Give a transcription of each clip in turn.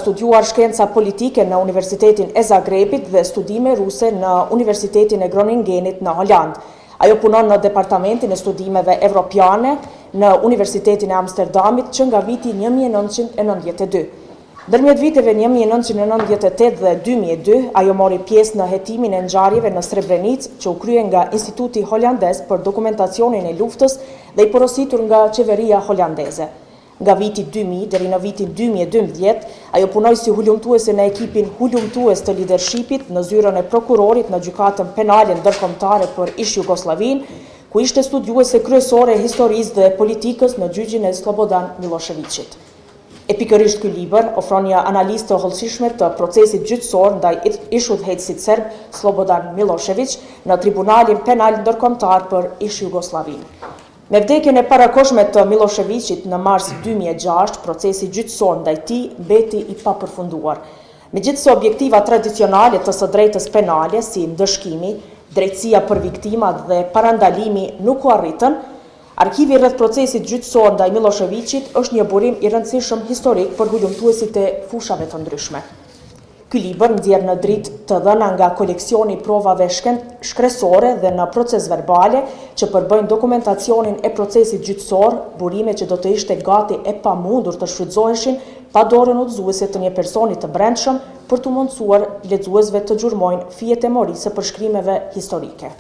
studiuar shkenca politike në Universitetin e Zagrebit dhe studime ruse në Universitetin e Groningenit në Holland. Ajo punon në Departamentin e Studimeve Evropiane në Universitetin e Amsterdamit që nga viti 1992. Ndërmjet viteve 1998 dhe 2002, ajo mori pjesë në hetimin e ngjarjeve në Srebrenic që u krye nga Instituti Holandez për dokumentacionin e luftës dhe i porositur nga qeveria holandeze. Nga viti 2000 deri në vitin 2012, ajo punoi si hulumtuese në ekipin hulumtues të leadershipit në zyrën e prokurorit në gjykatën penale ndërkombëtare për Ish-Jugosllavin, ku ishte studiuese kryesore e historisë dhe politikës në gjyqin e Sllobodan Millosheviqit. Pikërisht ky libër ofron një analizë të hollësishme të procesit gjyqësor ndaj ish-udhëheqësit serb Sllobodan Millosheviq në Tribunalin Penal Ndërkombëtar për Ish-Jugosllavin. Me vdekjen e parakoshme të Millosheviqit në mars 2006, procesi gjyqësor ndaj tij mbeti i papërfunduar. Megjithëse objektiva tradicionale të së drejtës penale, si ndëshkimi, drejtësia për viktimat dhe parandalimi nuk u arritën, arkivi rreth procesit gjyqësor ndaj Millosheviqit është një burim i rëndësishëm historik për hulumtuesit e fushave të ndryshme. Ky libër nxjerr në dritë të dhëna nga koleksioni provave shkresore dhe në proces verbale që përbëjnë dokumentacionin e procesit gjyqësor, burime që do të ishte gati e pamundur të shfrytëzoheshin pa dorën udhëzuese të një personi të brendshëm për të mundësuar lexuesve të gjurmojnë fijet e morisë së përshkrimeve historike.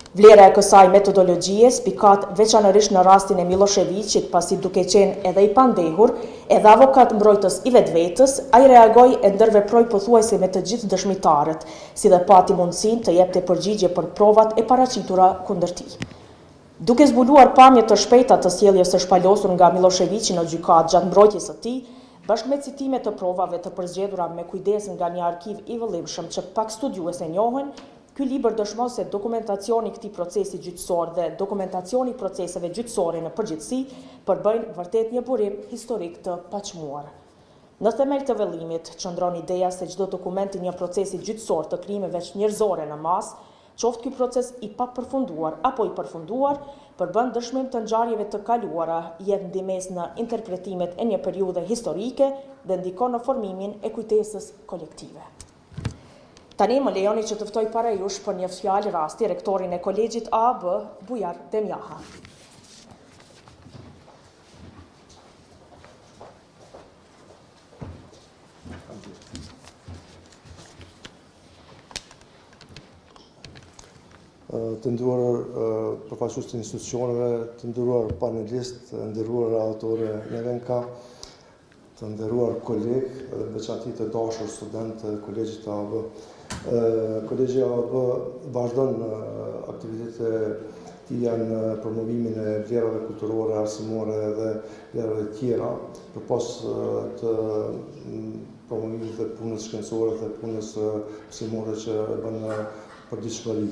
Vlera e kësaj metodologjie spikat veçanërisht në rastin e Millosheviqit, pasi duke qenë edhe i pandehur, edhe avokat mbrojtës i vetvetes, ai reagoi e ndërveproi pothuajse me të gjithë dëshmitarët, si dhe pati mundësinë të jepte përgjigje për provat e paraqitura kundër tij. Duke zbuluar pamje të shpejta të sjelljes së shpalosur nga Millosheviqi në gjykatë gjatë mbrojtjes së tij, bashkë me citime të provave të përzgjedhura me kujdes nga një arkiv i vëllimshëm që pak studiues e njohin, ky libër dëshmon se dokumentacioni i këtij procesi gjyqësor dhe dokumentacioni i proceseve gjyqësore në përgjithësi përbëjnë vërtet një burim historik të paçmuar. Në themel të vëllimit qëndron ideja se çdo dokument i një procesi gjyqësor të krimeve njerëzore në masë, qoftë ky proces i papërfunduar apo i përfunduar, përbën dëshmim të ngjarjeve të kaluara, jep ndihmës në interpretimet e një periudhe historike dhe ndikon në formimin e kujtesës kolektive. Tani më lejoni që të ftoj para jush për një fjalë rasti rektorin e Kolegjit AB, Bujar Demjaha. Të nderuar përfaqësues të institucioneve, të nderuar panelist, të nderuar autore Nevenka, të nderuar kolegë, dhe veçanërisht të dashur studentë të Kolegjit të AB. Kolegji AB vazhdon aktivitetet e tij në promovimin e vlerave kulturore, arsimore dhe vlerave tjera, përpas të promovimit të punës shkencore dhe punës arsimore që bën përditshmëri.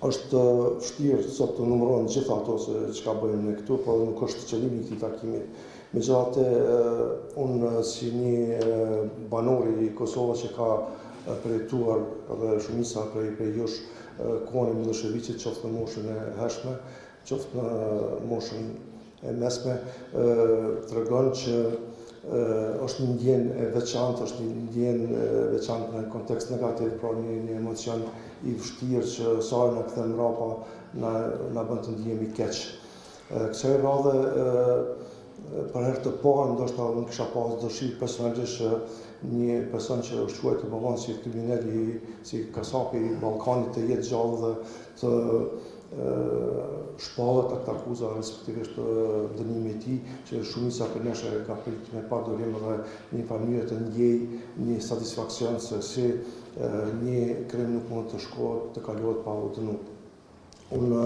Është vështirë sot të numërohen gjitha ato se çka bëjmë ne këtu, por nuk është qëllimi i këtij takimi. Megjithatë, unë si një banor i Kosovës që ka përjetuar dhe shumica prej jush kohën e Millosheviqit, qoftë në moshën e hershme, qoftë në moshën e mesme, tregon që është një ndjenjë e veçantë, është një ndjenjë e veçantë në kontekst negativ, pra një emocion i vështirë që sa na kthen mbrapa na bën të ndihemi keq. Kësaj radhe për herë të parë ndoshta unë kisha pas dëshirë personalisht një person që është quajtur domon si kriminal, si kasapi i Ballkanit të jetë gjallë dhe të shpallet atë akuza, respektivisht dënimi i tij, që shumica për nesh ka pritur me padurim dhe një familje të ndjej një satisfaksion se si një krim nuk mund të shkohet të kalohet pa u dënuar. Unë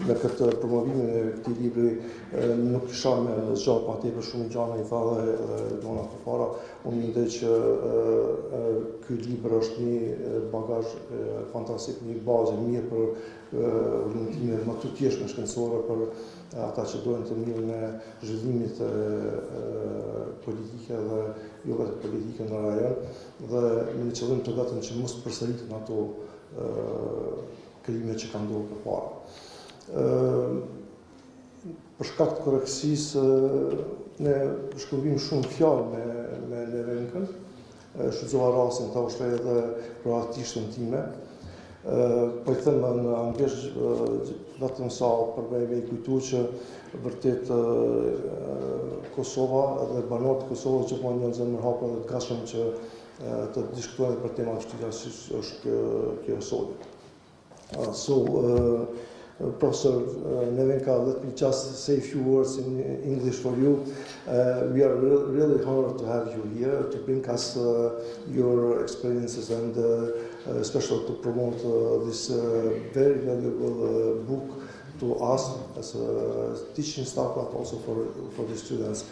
me këtë promovimin e këtij libri nuk kisha me zgjatë patjetër shumë gjëra i tha dhe dona përpara. Unë mendoj që ky libër është një bagazh fantastik, një bazë mirë për hulumtimin më të thjeshtë shkencore për ata që duhen të mirën e zhvillimit politike dhe jo vetëm politike në rajon, dhe me një qëllim të vetëm që mos përsëriten ato krime që kanë ndodhur përpara. për shkak të korrektësisë, ne shkëmbim shumë fjalë me Nevenkën, shfrytëzova rastin ta ushtrej edhe proaktisht në time. Po I them në anglisht vetëm sa për me I kujtu që vërtet Kosova dhe banorët e Kosovës gjithmonë janë zemër hapur dhe të gatshëm që të diskutojnë për tema të vështira si është kjo sot. Professor Nevenka, let me just say a few words in English for you. We are really honored to have you here to bring us your experiences and especially to promote this very valuable book to us as a teaching staff, but also for the students.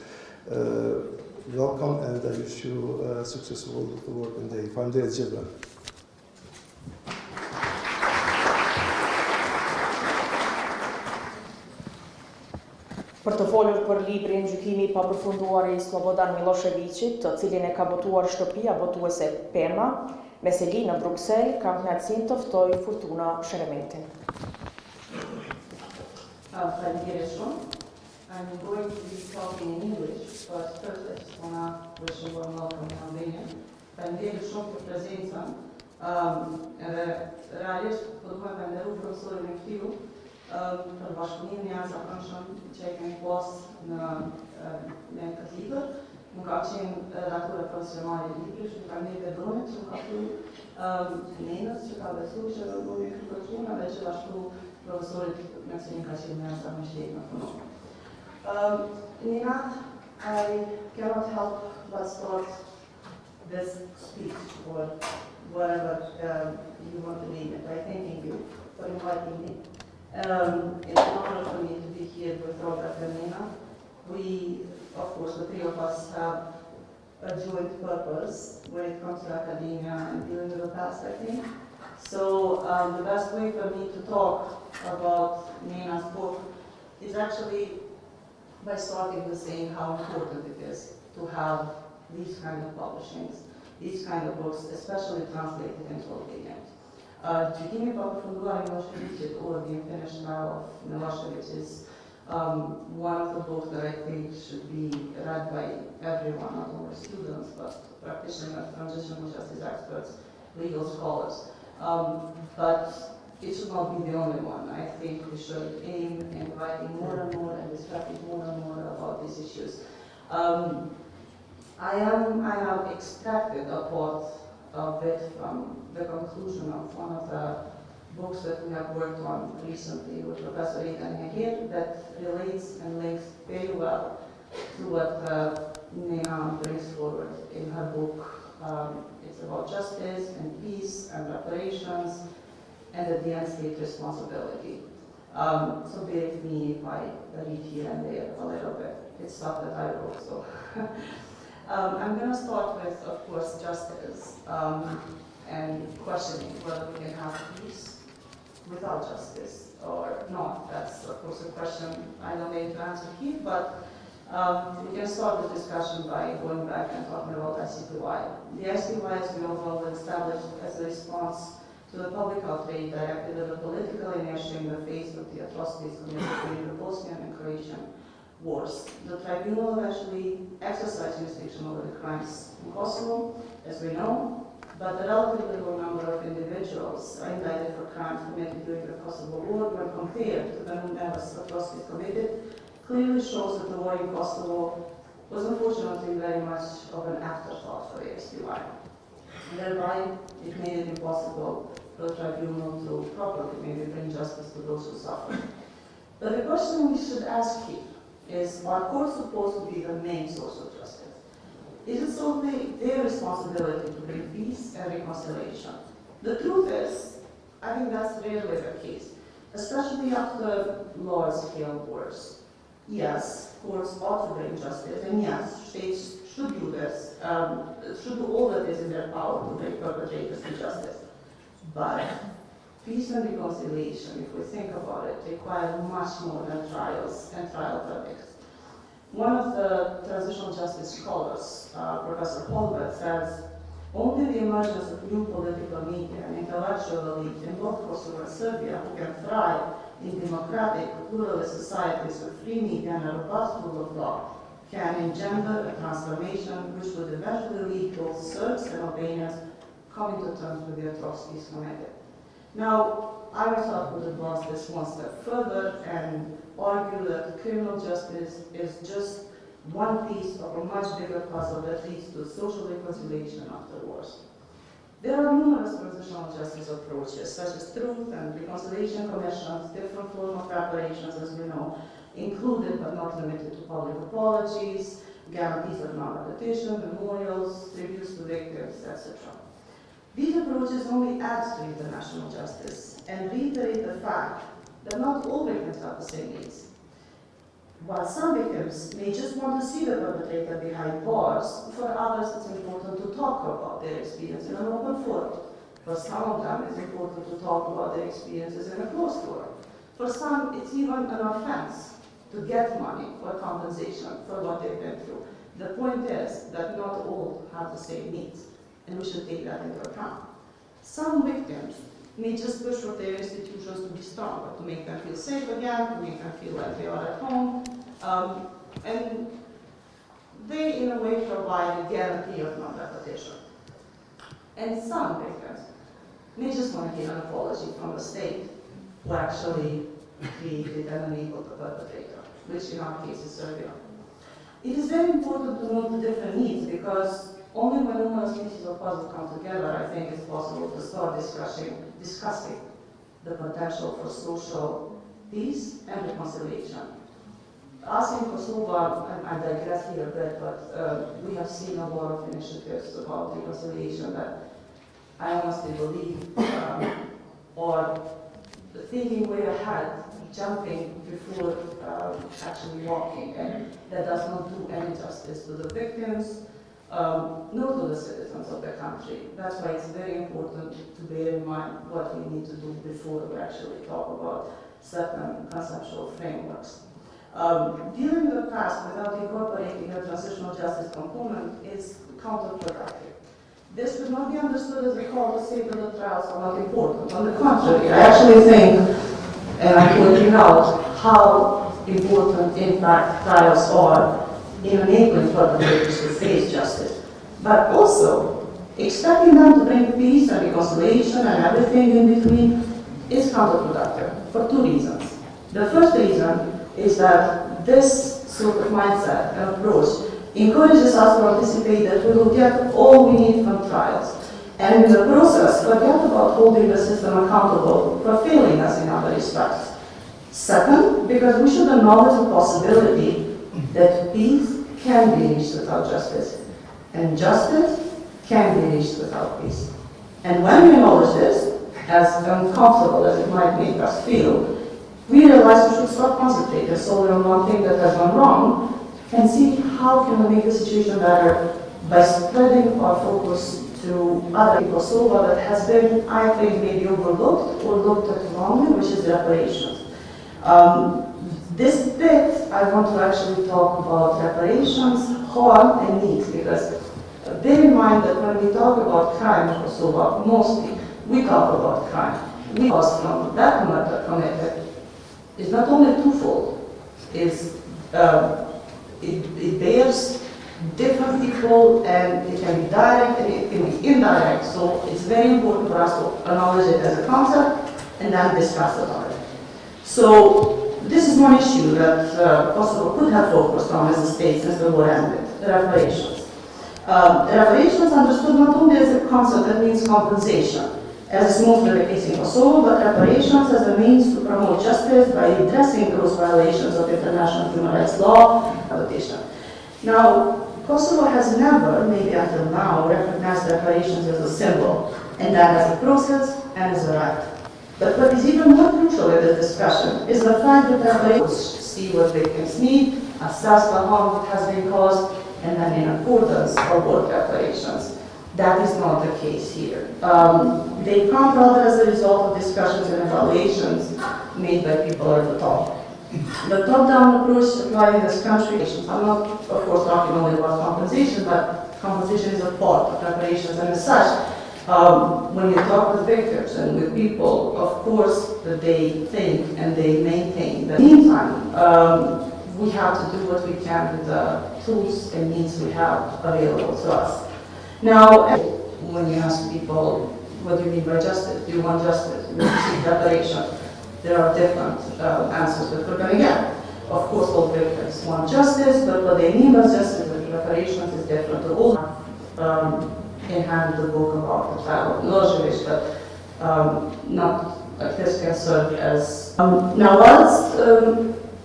Welcome, and I wish you a successful working day. Faleminderit gjithëve. Për të folur për librin Gjykimi I papërfunduar I Sllobodan Millosheviqit, të cilin e ka botuar shtëpia botuese Pema, me seli në Bruxelles, kam kënaqësinë të ftoj Fortuna Sheremetin. Faleminderit shumë. I'm going to be talking in English, but first I just want to wish a warm welcome in Albania. Faleminderit shumë për prezencën. Realisht, po duhet të nderu profesorin e këtiju, për bashkëpunimin e jashtëzakonshëm që e kemi pas në këtë libër. Më ka qenë redaktora profesionale e librit, më ka ndjerë Bedronit, që më ka thënë Nenës, që ka besu që do bëni këtë punë, dhe gjithashtu profesorit me cilin ka qenë në jashtëzakonisht në fund. Nina, I cannot help but start this speech or whatever you want to name it by thanking you for inviting me. It's an honor for me to be here with Robert and Nina. We, of course, the three of us have a joint purpose when it comes to academia and dealing with the past, I think. So the best way for me to talk about Nina's book is actually by starting with saying how important it is to have these kind of publishings, these kind of books, especially translated into Albanian. Gjykimi papërfunduar I Millosheviqit, or The Unfinished Trial of Milosevic, is one of the books that I think should be read by everyone, not only students, but practitioners, transitional justice experts, legal scholars. But it should not be the only one. I think we should aim in writing more and more and discussing more and more about these issues. I have extracted a part of it from the conclusion of one of the books that we have worked on recently with Professor Nevenka here that relates and links very well to what Nina brings forward in her book. It's about justice and peace and reparations and at the end state responsibility. So bear with me if I read here and there a little bit. It's stuff that I wrote, so. I'm going to start with, of course, justice and questioning whether we can have peace without justice or not. That's, of course, a question I don't need to answer here, but we can start the discussion by going back and talking about ICPY. The ICPY, as we all know, was established as a response to the public outrage directed at the political inertia in the face of the atrocities committed during the Bosnian and Croatian wars. The tribunal eventually exercised jurisdiction over the crimes in Kosovo, as we know, but the relatively low number of individuals indicted for crimes committed during the Kosovo War when compared to the numerous atrocities committed clearly shows that the war in Kosovo was unfortunately very much of an afterthought for the SPY. Thereby, it made it impossible for the tribunal to properly maybe bring justice to those who suffered. But the question we should ask here is, are courts supposed to be the main source of justice? Is it solely their responsibility to bring peace and reconciliation? The truth is, I think that's rarely the case, especially after large-scale wars. Yes, courts ought to bring justice, and yes, states should do this, should do all that is in their power to bring perpetrators to justice. But peace and reconciliation, if we think about it, require much more than trials and trial verdicts. One of the transitional justice scholars, Professor Holbert, says, only the emergence of new political media and intellectual elite in both Kosovo and Serbia who can thrive in democratic, pluralist societies with free media and a robust rule of law can engender a transformation which would eventually lead to Serbs and Albanians coming to terms with the atrocities committed. Now, I myself would advance this one step further and argue that criminal justice is just one piece of a much bigger puzzle that leads to social reconciliation after wars. There are numerous transitional justice approaches, such as truth and reconciliation commissions, different forms of reparations, as we know, included but not limited to public apologies, guarantees of non-repetition, memorials, tributes to victims, etc. These approaches only add to international justice and reiterate the fact that not all victims have the same needs. While some victims may just want to see the perpetrator behind bars, for others it's important to talk about their experience in an open forum. For some of them it's important to talk about their experiences in a closed forum. For some it's even an offense to get money or compensation for what they've been through. The point is that not all have the same needs, and we should take that into account. Some victims may just push for their institutions to be stronger, to make them feel safe again, to make them feel like they are at home, and they, in a way, provide a guarantee of non-repetition. And some victims may just want to get an apology from the state who actually created and enabled the perpetrator, which in our case is Serbia. It is very important to note the different needs because only when numerous pieces of puzzle come together, I think it's possible to start discussing the potential for social peace and reconciliation. Us in Kosovo, and I digress here a bit, but we have seen a lot of initiatives about reconciliation that I honestly believe are thinking way ahead, jumping before actually walking, and that does not do any justice to the victims, nor to the citizens of the country. That's why it's very important to bear in mind what we need to do before we actually talk about certain conceptual frameworks. Dealing with the past without incorporating a transitional justice component is counterproductive. This should not be understood as a call to say that the trials are not important. On the contrary, I actually think, and I'm pointing out how important in fact trials are in enabling perpetrators to face justice, but also expecting them to bring peace and reconciliation and everything in between is counterproductive for two reasons. The first reason is that this sort of mindset and approach encourages us to anticipate that we will get all we need from trials, and in the process forget about holding the system accountable for failing us in other respects. Second, because we should acknowledge the possibility that peace can be reached without justice, and justice can be reached without peace. And when we acknowledge this, as uncomfortable as it might make us feel, we realize we should stop concentrating solely on one thing that has gone wrong and see how can we make the situation better by spreading our focus to other in Kosovo that has been, I think, maybe overlooked or looked at wrongly, which is reparations. This bit, I want to actually talk about reparations, harm, and needs, because bear in mind that when we talk about crime in Kosovo, mostly we talk about crime. We cost from that murder committed is not only twofold, it bears different people, and it can be direct and it can be indirect. So it's very important for us to acknowledge it as a concept and then discuss about it. So this is one issue that Kosovo could have focused on as a state since the war ended, reparations. Reparations understood not only as a concept that means compensation, as is mostly the case in Kosovo, but reparations as a means to promote justice by addressing gross violations of international human rights law and rehabilitation. Now, Kosovo has never, maybe until now, recognized reparations as a symbol, and that as a process and as a right. But what is even more crucial in this discussion is the fact that reparations see what victims need, assess the harm that has been caused, and then in accordance award reparations. That is not the case here. They come rather as a result of discussions and evaluations made by people at the top. The top-down approach applied in this country, I'm not, of course, talking only about compensation, but compensation is a part of reparations, and as such, When you talk with victims and with people, of course, that they think and they maintain that. Meantime, we have to do what we can with the tools and means we have available to us. Now, when you ask people, what do you mean by justice? Do you want justice? Do you seek reparation? There are different answers that we're going to get. Of course, all victims want justice, but what they mean by justice and reparations is different. We all have in hand the book about the trial of Millosheviqit, but not this can serve as. Now, whilst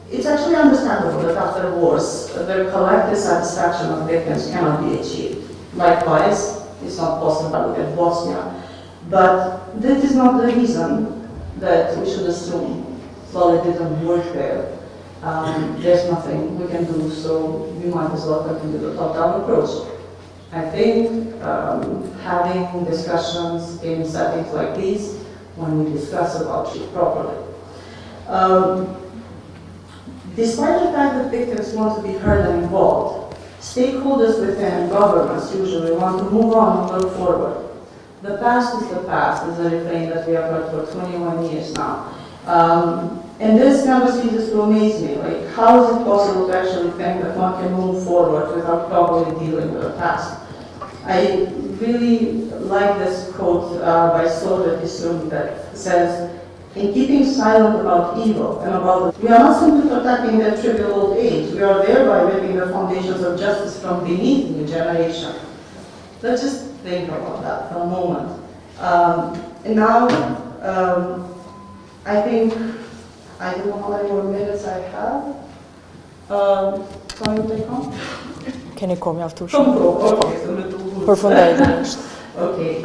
it's actually understandable that after wars, the collective satisfaction of victims cannot be achieved. Likewise, it's not possible in Bosnia, but that is not the reason that we should assume, well, it didn't work there. There's nothing we can do, so we might as well continue the top-down approach. I think having discussions in settings like these, when we discuss about it properly. Despite the fact that victims want to be heard and involved, stakeholders within governments usually want to move on and look forward. The past is the past is a refrain that we have heard for 21 years now. And this never ceases to amaze me. Like, how is it possible to actually think that one can move forward without properly dealing with the past? I really like this quote by Sllobodan that says, in keeping silent about evil and about we are not simply protecting their trivial old age, we are thereby ripping the foundations of justice from beneath new generation. Let's just think about that for a moment. And now, I think, I don't know how many more minutes I have. Kan du take home? Kan ni komma av Okay.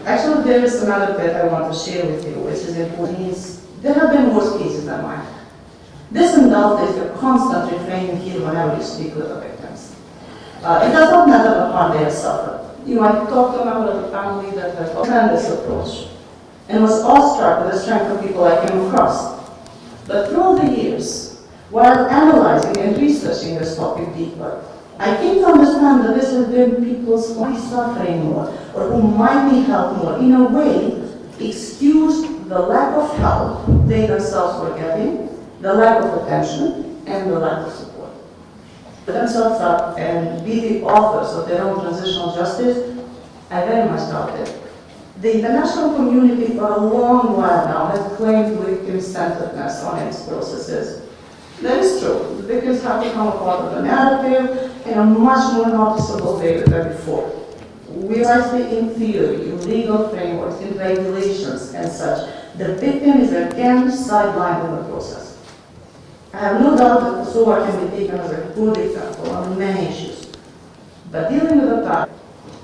Actually, there is another bit I want to share with you, which is important. There have been worse cases than mine. This indult is a constant refrain here whenever you speak with the victims. It does not matter how hard they have suffered. You might talk to a member of the family that has a tremendous approach and was awestruck with the strength of people I came across. But through the years, while analyzing and researching this topic deeper, I came to understand that this has been people's only suffering more, or who might need help more, in a way, excused the lack of help they themselves were getting, the lack of attention, and the lack of support. Put themselves up and be the authors of their own transitional justice, I very much doubt it. The international community for a long while now has claimed victim-centeredness on its processes. That is true. The victims have become a part of the narrative in a much more noticeable way than before. We are in theory, in legal frameworks, in regulations and such. The victim is again sidelined in the process. I have no doubt that Kosova can be taken as a good example on many issues. But dealing with the past,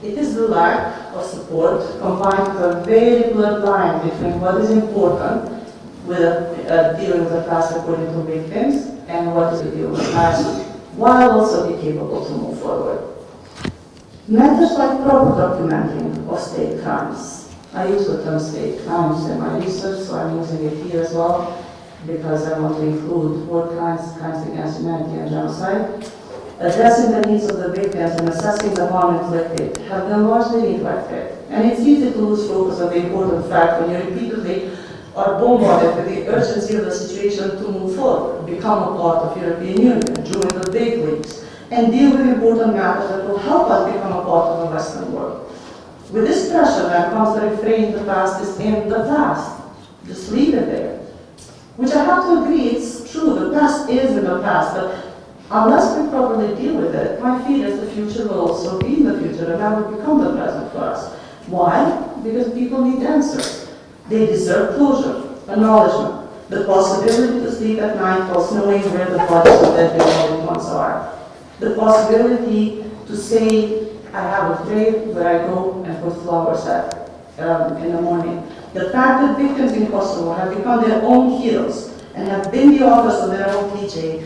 it is the lack of support combined with a very blurred line between what is important with dealing with the past according to victims and what is to deal with the past, while also be capable to move forward. Matters like proper documenting of state crimes. I use the term state crimes in my research, so I'm using it here as well, because I want to include war crimes, crimes against humanity and genocide. Addressing the needs of the victims and assessing the harm inflicted have been largely neglected. And it's easy to lose focus on the important fact when you repeatedly are bombarded with the urgency of the situation to move forward, become a part of European Union, join the big leagues, and deal with important matters that will help us become a part of the Western world. With this pressure then comes the refrain, the past is in the past. Just leave it there. Which I have to agree, it's true, the past is in the past, but unless we properly deal with it, my fear is the future will also be in the future and that will become the present for us. Why? Because people need answers. They deserve closure, acknowledgement, the possibility to sleep at night whilst knowing where the bodies of their loved ones are. The possibility to say, I have a grave where I go and put flowers at in the morning. The fact that victims in Kosovo have become their own heroes and have been the authors of their own teaching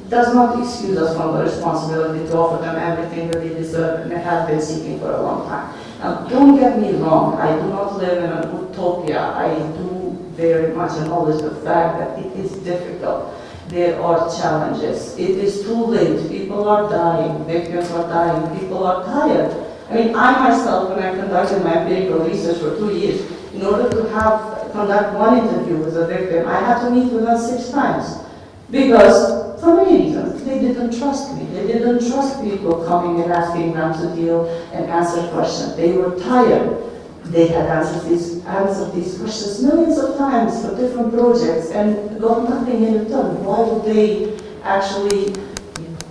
does not excuse us from the responsibility to offer them everything that they deserve and have been seeking for a long time. Now, don't get me wrong, I do not live in an utopia. I do very much acknowledge the fact that it is difficult. There are challenges. It is too late. People are dying. Victims are dying. People are tired I mean, I myself, when I conducted my empirical research for 2 years, in order to conduct one interview with a victim, I had to meet with them 6 times. Because, for many reasons, they didn't trust me. They didn't trust people coming and asking them to deal and answer questions. They were tired. They had answered these questions millions of times for different projects and got nothing in return. Why would they actually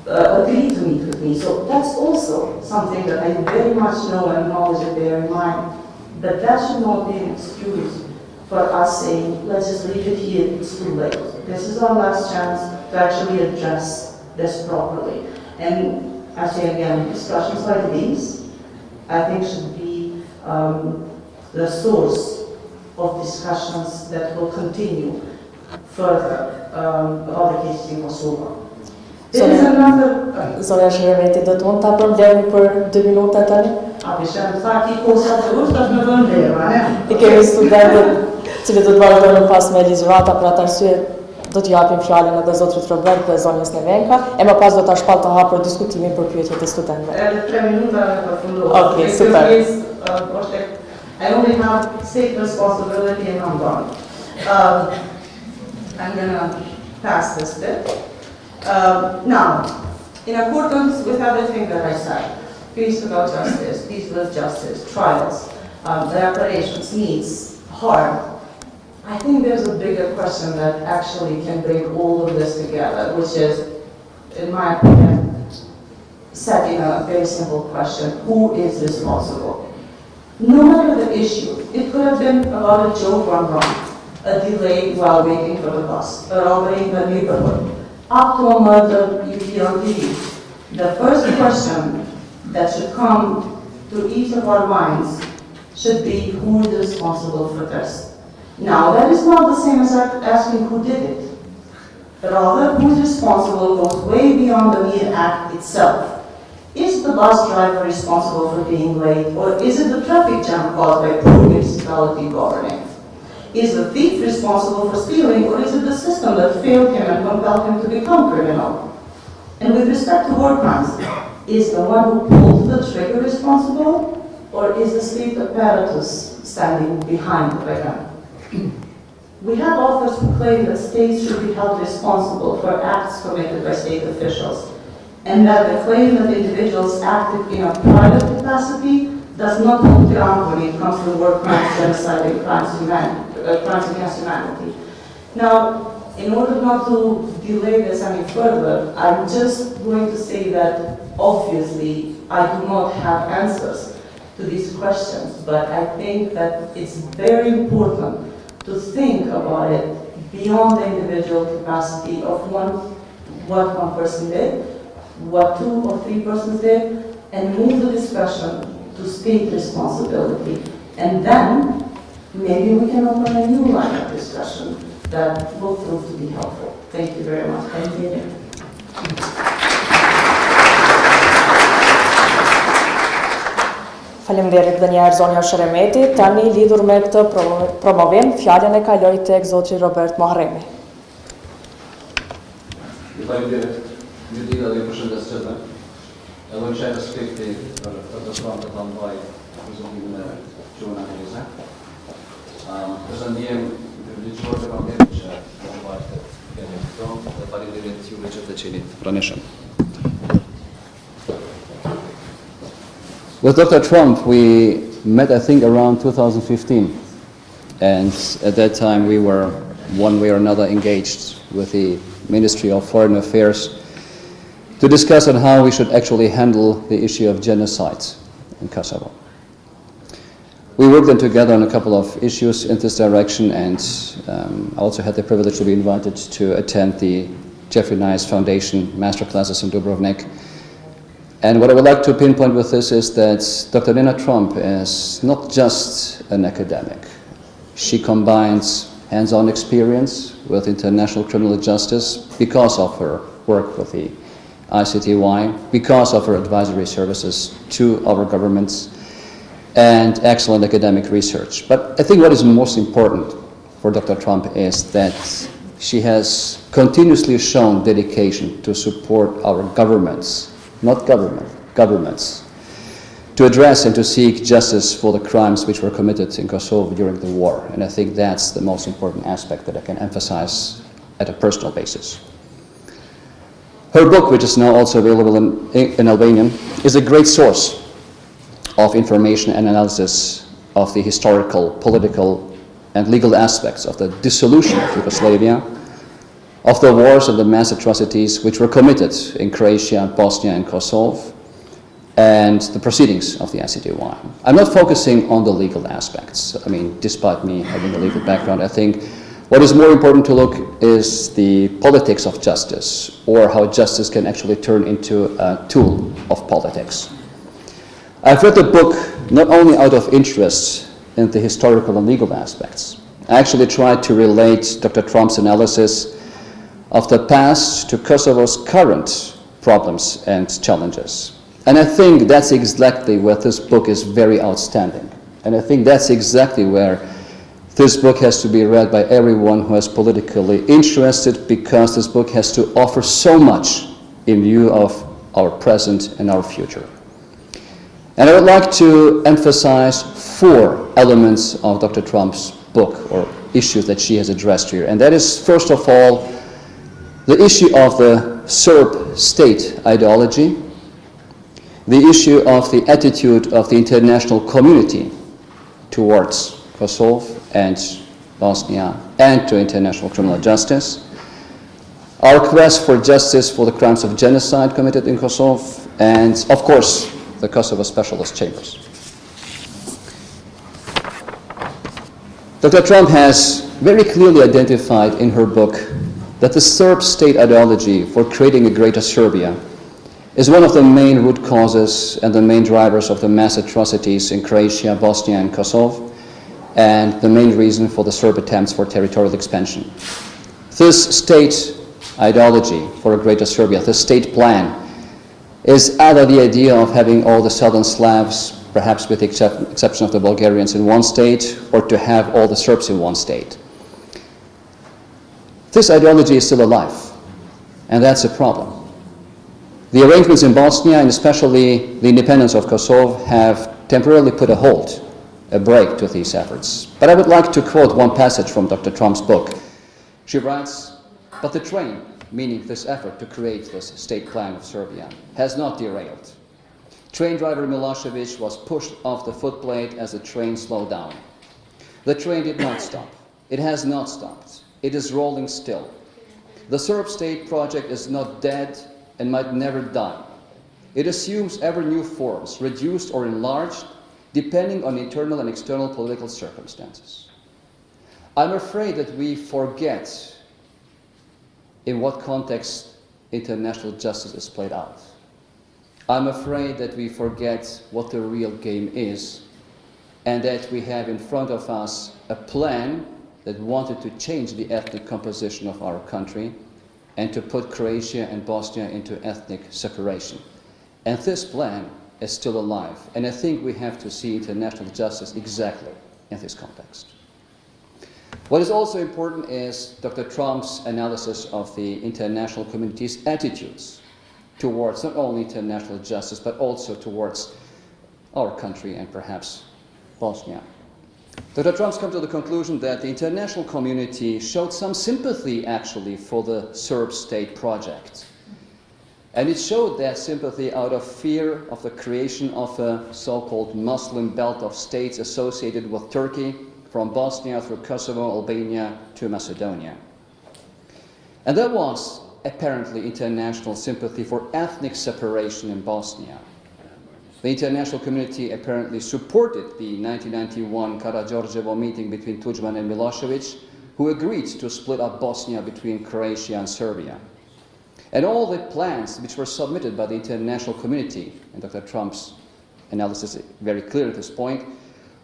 agree to meet with me? So that's also something that I very much know and acknowledge and bear in mind. But that should not be an excuse for us saying, let's just leave it here, it's too late. This is our last chance to actually address this properly. And I say again, discussions like these, I think should be the source of discussions that will continue further about the cases in Kosovo. There is another... Zonja Shëremeti, do të mund ta problemi për 2 minuta tani? A bishem sa ki kosa të është me vëndera, ne? I kemi studentët cilë do të vazhdojnë pas me ligjërata, për atë arsye do t'ju japim fjalën edhe zotrit Robert dhe zonjës Nevenka, e më pas do ta shpall të hapur diskutimin për pyetjet e studentëve. Edhe 3 minuta me përfunduar. Okay, super. I only have state responsibility and I'm done. I'm gonna pass this bit. Now, in accordance with everything that I said, peace without justice, peace with justice, trials, reparations, needs, harm, I think there's a bigger question that actually can bring all of this together, which is, in my opinion, setting a very simple question: who is responsible? No matter the issue, it could have been about a joke gone wrong, a delay while waiting for the bus, a robbery in the neighborhood, up to a murder you hear on TV. The first question that should come to each of our minds should be, who is responsible for this? Now, that is not the same as asking who did it. Rather, who is responsible goes way beyond the mere act itself. Is the bus driver responsible for being late, or is it the traffic jam caused by poor municipality governing? Is the thief responsible for stealing, or is it the system that failed him and compelled him to become criminal? And with respect to war crimes, is the one who pulled the trigger responsible, or is the state apparatus standing behind the gun? We have authors who claim that states should be held responsible for acts committed by state officials, and that the claim that individuals acted in a private capacity does not hold ground when it comes to war crimes, genocide, and crimes against humanity. Now, in order not to delay this any further, I'm just going to say that obviously I do not have answers to these questions, but I think that it's very important to think about it beyond the individual capacity of what one person did, what 2 or 3 persons did, and move the discussion to state responsibility. And then maybe we can open a new line of discussion that will prove to be helpful. Thank you very much. Thank you. Faleminderit dhe njerë zonja Shëremeti. Tani lidhur me këtë promovim, fjalën e kaloj tek zotri Robert Mohremi. Faleminderit. Mirëditë dhe përshëndetje gjithëve. Edhe më shaj respekti për të shkruar të mbaj prezentimin e gjuhën angleze. Është ndjem ligjor të kam që do mbaj të kemi këto dhe faleminderit juve që të qenit pranishëm. With Dr. Trump, we met, I think, around 2015. And at that time, we were one way or another engaged with the Ministry of Foreign Affairs to discuss on how we should actually handle the issue of genocide in Kosovo. We worked then together on a couple of issues in this direction, and I also had the privilege to be invited to attend the Jeffrey Nice Foundation masterclasses in Dubrovnik. And what I would like to pinpoint with this is that Dr. Nevenka Tromp is not just an academic. She combines hands-on experience with international criminal justice because of her work with the ICTY, because of her advisory services to our governments, and excellent academic research. But I think what is most important for Dr. Tromp is that she has continuously shown dedication to support our governments, not government, governments, to address and to seek justice for the crimes which were committed in Kosovo during the war. And I think that's the most important aspect that I can emphasize at a personal basis. Her book, which is now also available in Albanian, is a great source of information and analysis of the historical, political, and legal aspects of the dissolution of Yugoslavia, of the wars and the mass atrocities which were committed in Croatia, Bosnia, and Kosovo, and the proceedings of the ICTY. I'm not focusing on the legal aspects. I mean, despite me having a legal background, I think what is more important to look is the politics of justice, or how justice can actually turn into a tool of politics. I've read the book not only out of interest in the historical and legal aspects. I actually tried to relate Dr. Tromp's analysis of the past to Kosovo's current problems and challenges. And I think that's exactly where this book is very outstanding. And I think that's exactly where this book has to be read by everyone who is politically interested, because this book has to offer so much in view of our present and our future. And I would like to emphasize 4 elements of Dr. Tromp's book, or issues that she has addressed here. And that is, first of all, the issue of the Serb state ideology, the issue of the attitude of the international community towards Kosovo and Bosnia and to international criminal justice, our quest for justice for the crimes of genocide committed in Kosovo, and of course the Kosovo Specialist Chambers. Dr. Tromp has very clearly identified in her book that the Serb state ideology for creating a greater Serbia is one of the main root causes and the main drivers of the mass atrocities in Croatia, Bosnia, and Kosovo, and the main reason for the Serb attempts for territorial expansion. This state ideology for a greater Serbia, this state plan, is either the idea of having all the southern Slavs, perhaps with the exception of the Bulgarians, in one state, or to have all the Serbs in one state. This ideology is still alive, and that's a problem. The arrangements in Bosnia, and especially the independence of Kosovo, have temporarily put a break to these efforts. But I would like to quote one passage from Dr. Tromp's book. She writes, "But the train," meaning this effort to create this state plan of Serbia, "has not derailed. Train driver Milosevic was pushed off the footplate as the train slowed down. The train did not stop. It has not stopped. It is rolling still. The Serb state project is not dead and might never die. It assumes ever new forms, reduced or enlarged, depending on internal and external political circumstances." I'm afraid that we forget in what context international justice is played out. I'm afraid that we forget what the real game is, and that we have in front of us a plan that wanted to change the ethnic composition of our country and to put Croatia and Bosnia into ethnic separation. And this plan is still alive, and I think we have to see international justice exactly in this context. What is also important is Dr. Tromp's analysis of the international community's attitudes towards not only international justice, but also towards our country and perhaps Bosnia. Dr. Tromp's come to the conclusion that the international community showed some sympathy actually for the Serb state project. And it showed that sympathy out of fear of the creation of a so-called Muslim belt of states associated with Turkey, from Bosnia through Kosovo, Albania to Macedonia. And there was apparently international sympathy for ethnic separation in Bosnia. The international community apparently supported the 1991 Karađorđevo meeting between Tudjman and Milosevic, who agreed to split up Bosnia between Croatia and Serbia. And all the plans which were submitted by the international community, and Dr. Tromp's analysis is very clear at this point,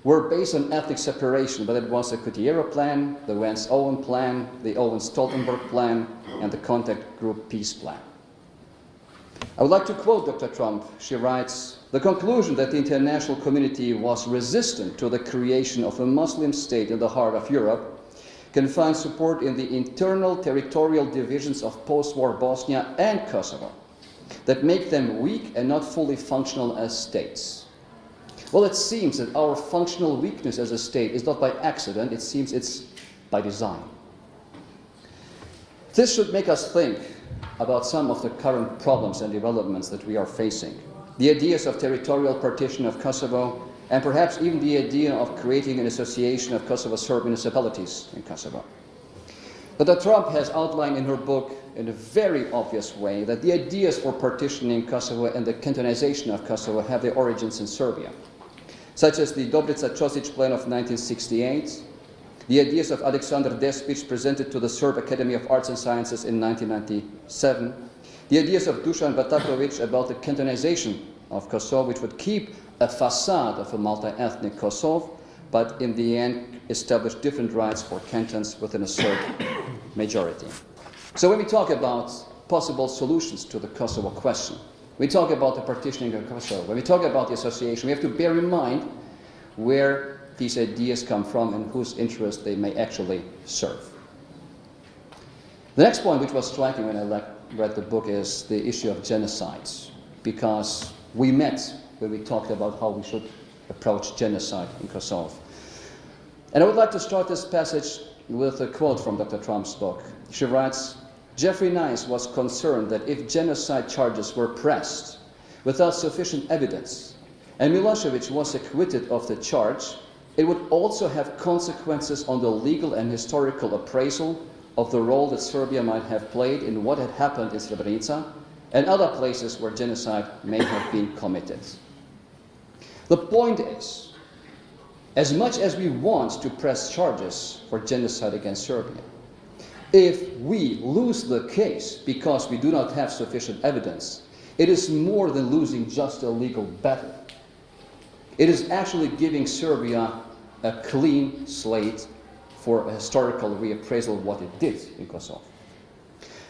were based on ethnic separation, but it was the Kutiera plan, the Vance-Owen plan, the Owen-Stoltenberg plan, and the Contact Group Peace Plan. I would like to quote Dr. Tromp. She writes, "The conclusion that the international community was resistant to the creation of a Muslim state in the heart of Europe can find support in the internal territorial divisions of post-war Bosnia and Kosovo that make them weak and not fully functional as states. Well, it seems that our functional weakness as a state is not by accident, it seems it's by design. This should make us think about some of the current problems and developments that we are facing. The ideas of territorial partition of Kosovo, and perhaps even the idea of creating an association of Kosovo Serb municipalities in Kosovo. Dr. Tromp has outlined in her book in a very obvious way that the ideas for partitioning Kosovo and the cantonization of Kosovo have their origins in Serbia, such as the Dobrica-Ćosić Plan of 1968, the ideas of Aleksandar Despić presented to the Serb Academy of Arts and Sciences in 1997, the ideas of Dusan Bataković about the cantonization of Kosovo, which would keep a facade of a multi-ethnic Kosovo, but in the end establish different rights for cantons within a Serb majority. So when we talk about possible solutions to the Kosovo question, we talk about the partitioning of Kosovo, when we talk about the association, we have to bear in mind where these ideas come from and whose interest they may actually serve. The next point which was striking when I read the book is the issue of genocides, because we met when we talked about how we should approach genocide in Kosovo. And I would like to start this passage with a quote from Dr. Tromp's book. She writes, "Jeffrey Nice was concerned that if genocide charges were pressed without sufficient evidence, and Milosevic was acquitted of the charge, it would also have consequences on the legal and historical appraisal of the role that Serbia might have played in what had happened in Srebrenica and other places where genocide may have been committed." The point is, as much as we want to press charges for genocide against Serbia, if we lose the case because we do not have sufficient evidence, it is more than losing just a legal battle. It is actually giving Serbia a clean slate for a historical reappraisal of what it did in Kosovo.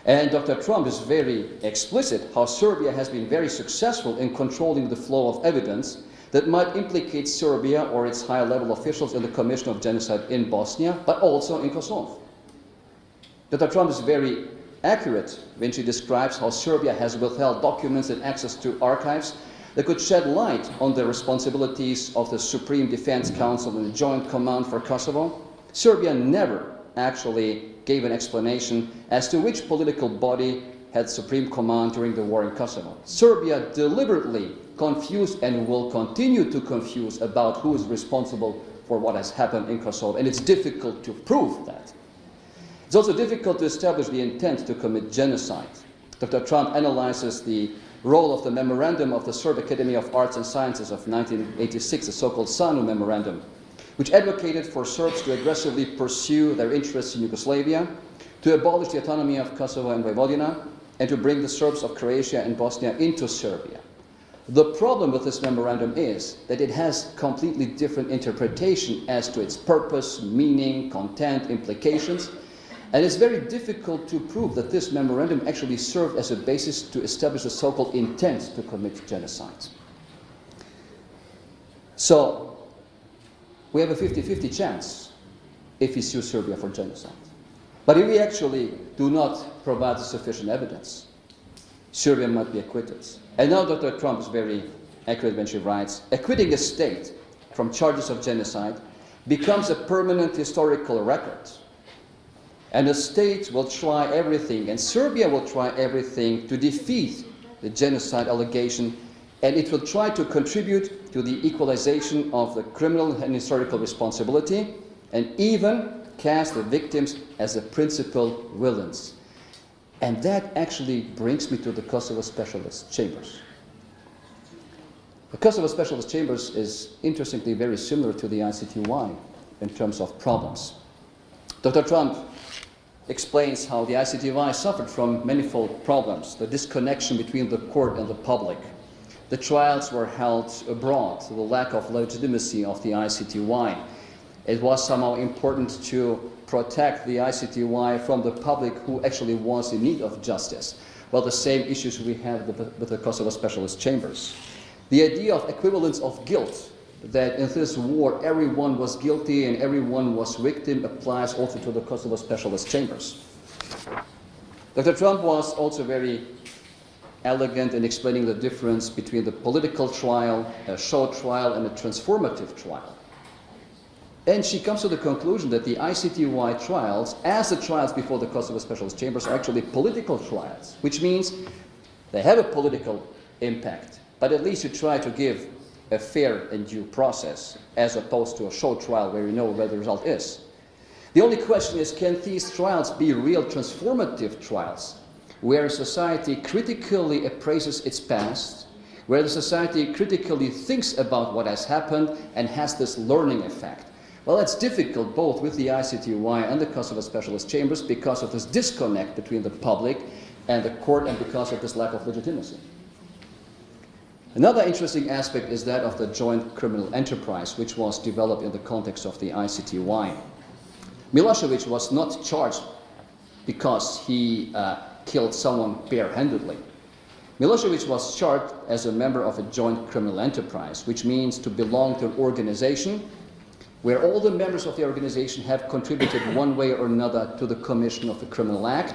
And Dr. Tromp is very explicit how Serbia has been very successful in controlling the flow of evidence that might implicate Serbia or its high-level officials in the commission of genocide in Bosnia, but also in Kosovo. Dr. Tromp is very accurate when she describes how Serbia has withheld documents and access to archives that could shed light on the responsibilities of the Supreme Defense Council and the Joint Command for Kosovo. Serbia never actually gave an explanation as to which political body had supreme command during the war in Kosovo. Serbia deliberately confused and will continue to confuse about who is responsible for what has happened in Kosovo, and it's difficult to prove that. It's also difficult to establish the intent to commit genocide. Dr. Tromp analyzes the role of the memorandum of the Serb Academy of Arts and Sciences of 1986, the so-called SANU memorandum, which advocated for Serbs to aggressively pursue their interests in Yugoslavia, to abolish the autonomy of Kosovo and Vojvodina, and to bring the Serbs of Croatia and Bosnia into Serbia. The problem with this memorandum is that it has completely different interpretation as to its purpose, meaning, content, implications, and it's very difficult to prove that this memorandum actually served as a basis to establish the so-called intent to commit genocide. So, we have a 50-50 chance if we sue Serbia for genocide. But if we actually do not provide sufficient evidence, Serbia might be acquitted. And now Dr. Tromp is very accurate when she writes, acquitting a state from charges of genocide becomes a permanent historical record. And the state will try everything, and Serbia will try everything to defeat the genocide allegation, and it will try to contribute to the equalization of the criminal and historical responsibility, and even cast the victims as the principal villains. And that actually brings me to the Kosovo Specialist Chambers. The Kosovo Specialist Chambers is interestingly very similar to the ICTY in terms of problems. Dr. Tromp explains how the ICTY suffered from manifold problems, the disconnection between the court and the public. The trials were held abroad, the lack of legitimacy of the ICTY. It was somehow important to protect the ICTY from the public who actually was in need of justice. Well, the same issues we have with the Kosovo Specialist Chambers. The idea of equivalence of guilt, that in this war everyone was guilty and everyone was victim, applies also to the Kosovo Specialist Chambers. Dr. Tromp was also very elegant in explaining the difference between the political trial, a show trial, and a transformative trial. And she comes to the conclusion that the ICTY trials, as the trials before the Kosovo Specialist Chambers, are actually political trials, which means they have a political impact, but at least you try to give a fair and due process, as opposed to a show trial where you know where the result is. The only question is, can these trials be real transformative trials, where society critically appraises its past, where the society critically thinks about what has happened and has this learning effect? Well, it's difficult both with the ICTY and the Kosovo Specialist Chambers because of this disconnect between the public and the court and because of this lack of legitimacy. Another interesting aspect is that of the joint criminal enterprise, which was developed in the context of the ICTY. Milosevic was not charged because he killed someone barehandedly. Milosevic was charged as a member of a joint criminal enterprise, which means to belong to an organization where all the members of the organization have contributed one way or another to the commission of the criminal act.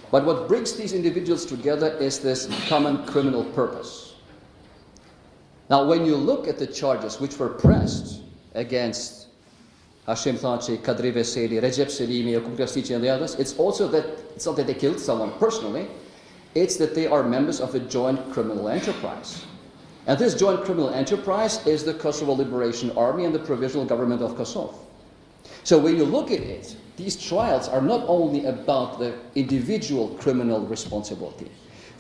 But what brings these individuals together is this common criminal purpose. Now, when you look at the charges which were pressed against Hashim Thaçi, Kadri Veseli, Recep Selimi, Jakub Krstić, and the others, it's also that it's not that they killed someone personally, it's that they are members of a joint criminal enterprise. And this joint criminal enterprise is the Kosovo Liberation Army and the Provisional Government of Kosovo. So when you look at it, these trials are not only about the individual criminal responsibility.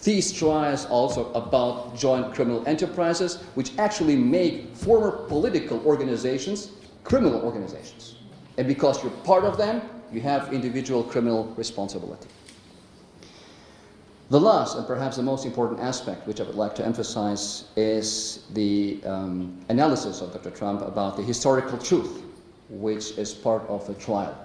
These trials are also about joint criminal enterprises, which actually make former political organizations criminal organizations. And because you're part of them, you have individual criminal responsibility. The last, and perhaps the most important aspect, which I would like to emphasize, is the analysis of Dr. Tromp about the historical truth, which is part of the trial.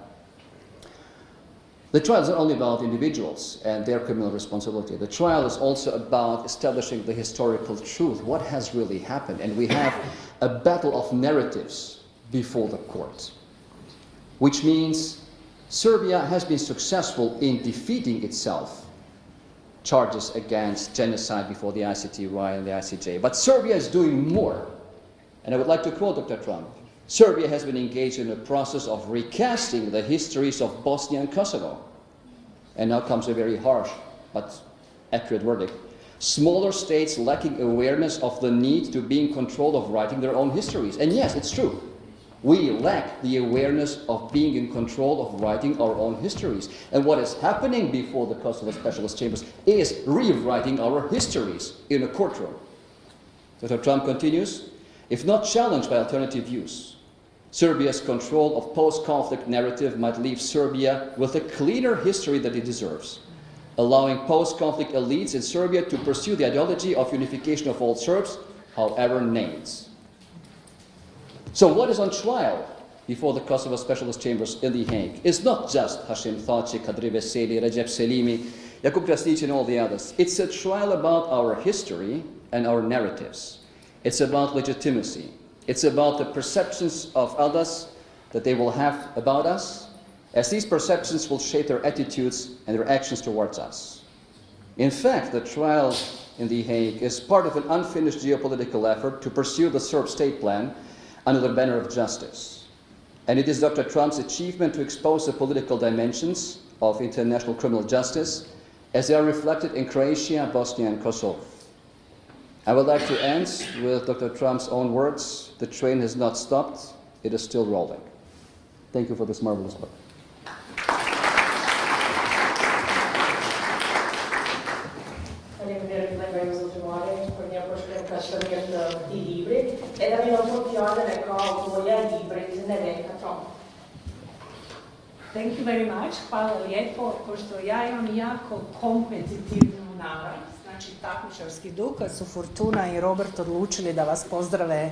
The trial is not only about individuals and their criminal responsibility. The trial is also about establishing the historical truth, what has really happened. And we have a battle of narratives before the court, which means Serbia has been successful in defeating itself charges against genocide before the ICTY and the ICJ. But Serbia is doing more. And I would like to quote Dr. Tromp. Serbia has been engaged in a process of recasting the histories of Bosnia and Kosovo. And now comes a very harsh but accurate verdict. Smaller states lacking awareness of the need to be in control of writing their own histories. And yes, it's true. We lack the awareness of being in control of writing our own histories. And what is happening before the Kosovo Specialist Chambers is rewriting our histories in a courtroom. Dr. Tromp continues, if not challenged by alternative views, Serbia's control of post-conflict narrative might leave Serbia with a cleaner history that it deserves, allowing post-conflict elites in Serbia to pursue the ideology of unification of all Serbs, however named. So what is on trial before the Kosovo Specialist Chambers in The Hague is not just Hashim Thaçi, Kadri Veseli, Recep Selimi, Jakub Krstić, and all the others. It's a trial about our history and our narratives. It's about legitimacy. It's about the perceptions of others that they will have about us, as these perceptions will shape their attitudes and their actions towards us. In fact, the trial in The Hague is part of an unfinished geopolitical effort to pursue the Serb state plan under the banner of justice. And it is Dr. Tromp's achievement to expose the political dimensions of international criminal justice as they are reflected in Croatia, Bosnia, and Kosovo. I would like to end with Dr. Tromp's own words. The train has not stopped, it is still rolling. Thank you for this marvelous book. Ti libri e da mi l'opportunità kao tvoja librit Nevenka Tromp. Thank you very much. Hvala lijepo, pošto ja imam jako kompetitivnu narav, znači takmičarski duh, kad su Fortuna i Robert odlučili da vas pozdrave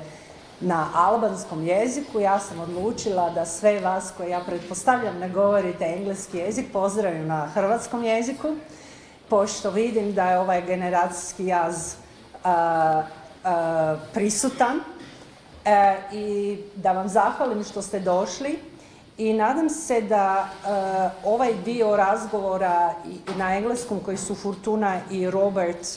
na albanskom jeziku, ja sam odlučila da sve vas koje ja pretpostavljam ne govorite engleski jezik pozdravim na hrvatskom jeziku, pošto vidim da je ovaj generacijski jaz prisutan i da vam zahvalim što ste došli I nadam se da ovaj dio razgovora na engleskom koji su Fortuna i Robert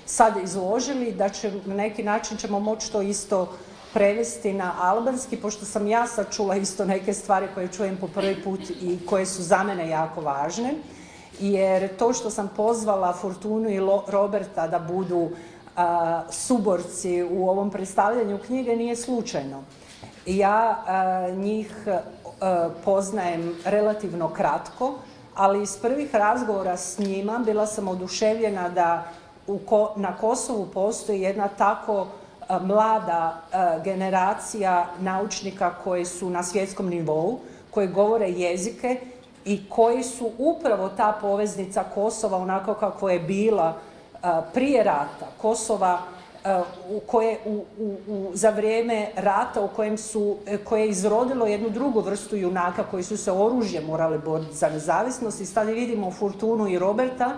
sad izložili, da će na neki način ćemo moći to isto prevesti na albanski, pošto sam ja sad čula isto neke stvari koje čujem po prvi put i koje su za mene jako važne, jer to što sam pozvala Fortunu i Roberta da budu suborci u ovom predstavljanju knjige nije slučajno. Ja njih poznajem relativno kratko, ali iz prvih razgovora s njima bila sam oduševljena da na Kosovu postoji jedna tako mlada generacija naučnika koji su na svjetskom nivou, koji govore jezike i koji su upravo ta poveznica Kosova onako kako je bila prije rata. Kosova za vrijeme rata koje je izrodilo jednu drugu vrstu junaka koji su se oružjem morali boriti za nezavisnost i sad vidimo Fortunu i Roberta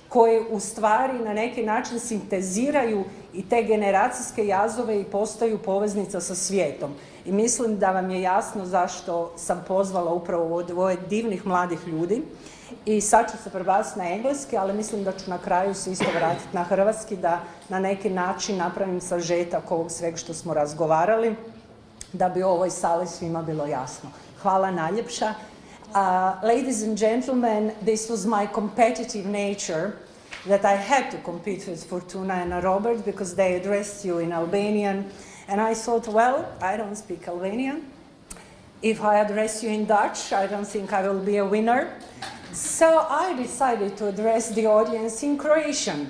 koji u stvari na neki način sinteziraju i te generacijske jazove i postaju poveznica sa svijetom. I mislim da vam je jasno zašto sam pozvala upravo ove divnih mladih ljudi. I sad ću se prebaciti na engleski, ali mislim da ću na kraju se isto vratiti na hrvatski, da na neki način napravim sažetak ovog svega što smo razgovarali, da bi u ovoj sali svima bilo jasno. Hvala najljepša. Ladies and gentlemen, this was my competitive nature that I had to compete with Fortuna and Robert because they addressed you in Albanian. And I thought, well, I don't speak Albanian. If I address you in Dutch, I don't think I will be a winner. So I decided to address the audience in Croatian,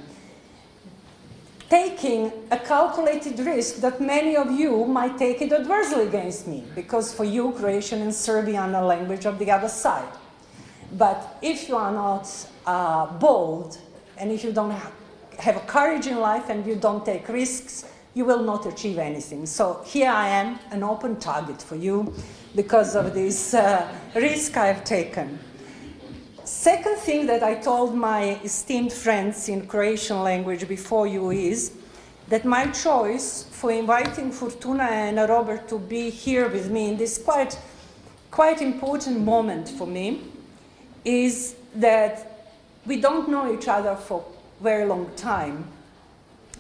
taking a calculated risk that many of you might take it adversely against me, because for you, Croatian and Serbian are language of the other side. But if you are not bold, and if you don't have a courage in life and you don't take risks, you will not achieve anything. So here I am, an open target for you, because of this risk I have taken. Second thing that I told my esteemed friends in Croatian language before you is that my choice for inviting Fortuna and Robert to be here with me in this quite important moment for me is that we don't know each other for a very long time,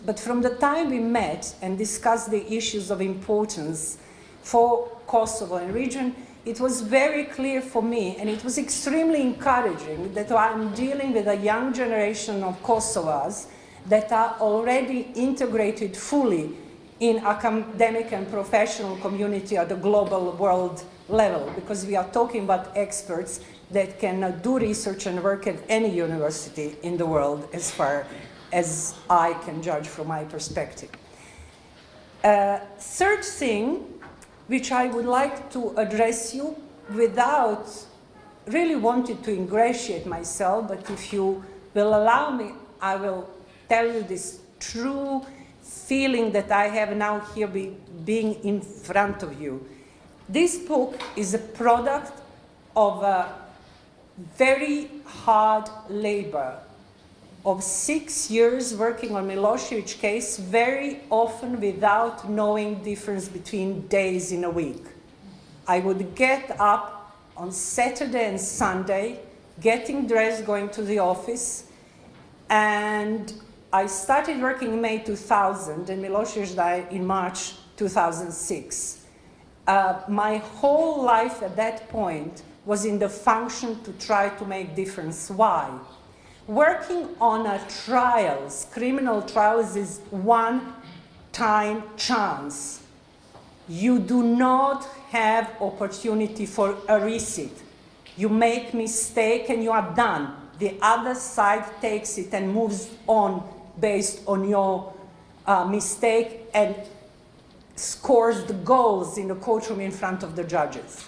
but from the time we met and discussed the issues of importance for Kosovo and region, it was very clear for me, and it was extremely encouraging, that I'm dealing with a young generation of Kosovars that are already integrated fully in academic and professional community at the global world level, because we are talking about experts that can do research and work at any university in the world as far as I can judge from my perspective. Third thing, which I would like to address you without really wanting to ingratiate myself, but if you will allow me, I will tell you this true feeling that I have now here being in front of you. This book is a product of a very hard labor of 6 years working on Milošević case, very often without knowing difference between days in a week. I would get up on Saturday and Sunday, getting dressed, going to the office, and I started working in May 2000, and Milošević died in March 2006. My whole life at that point was in the function to try to make difference. Why? Working on trials, criminal trials, is one-time chance. You do not have opportunity for a reset. You make mistake and you are done. The other side takes it and moves on based on your mistake and scores the goals in the courtroom in front of the judges.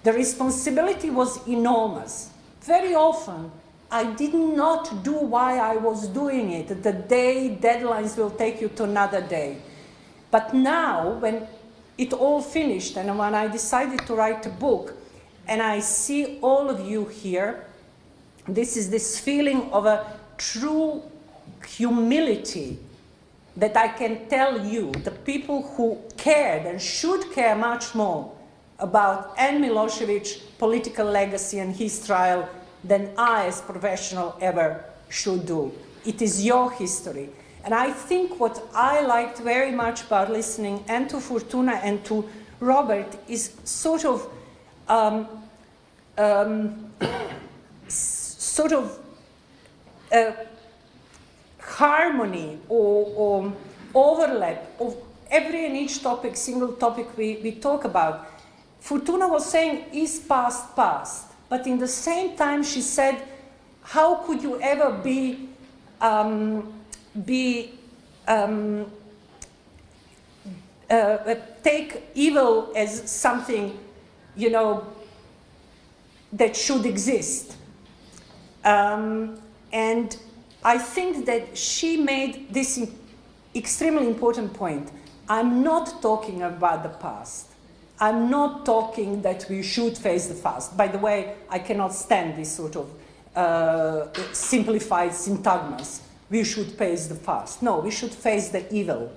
The responsibility was enormous. Very often, I did not do why I was doing it. The day deadlines will take you to another day. But now, when it all finished and when I decided to write a book, and I see all of you here, this is this feeling of a true humility that I can tell you, the people who cared and should care much more about N. Milosevic political legacy and his trial than I as professional ever should do. It is your history. And I think what I liked very much about listening and to Fortuna and to Robert is sort of harmony or overlap of every and each topic, single topic we talk about. Fortuna was saying, is past past? But in the same time she said, how could you ever take evil as something, you know, that should exist? And I think that she made this extremely important point. I'm not talking about the past. I'm not talking that we should face the past. By the way, I cannot stand this sort of simplified syntagmas. We should face the past. No, we should face the evil.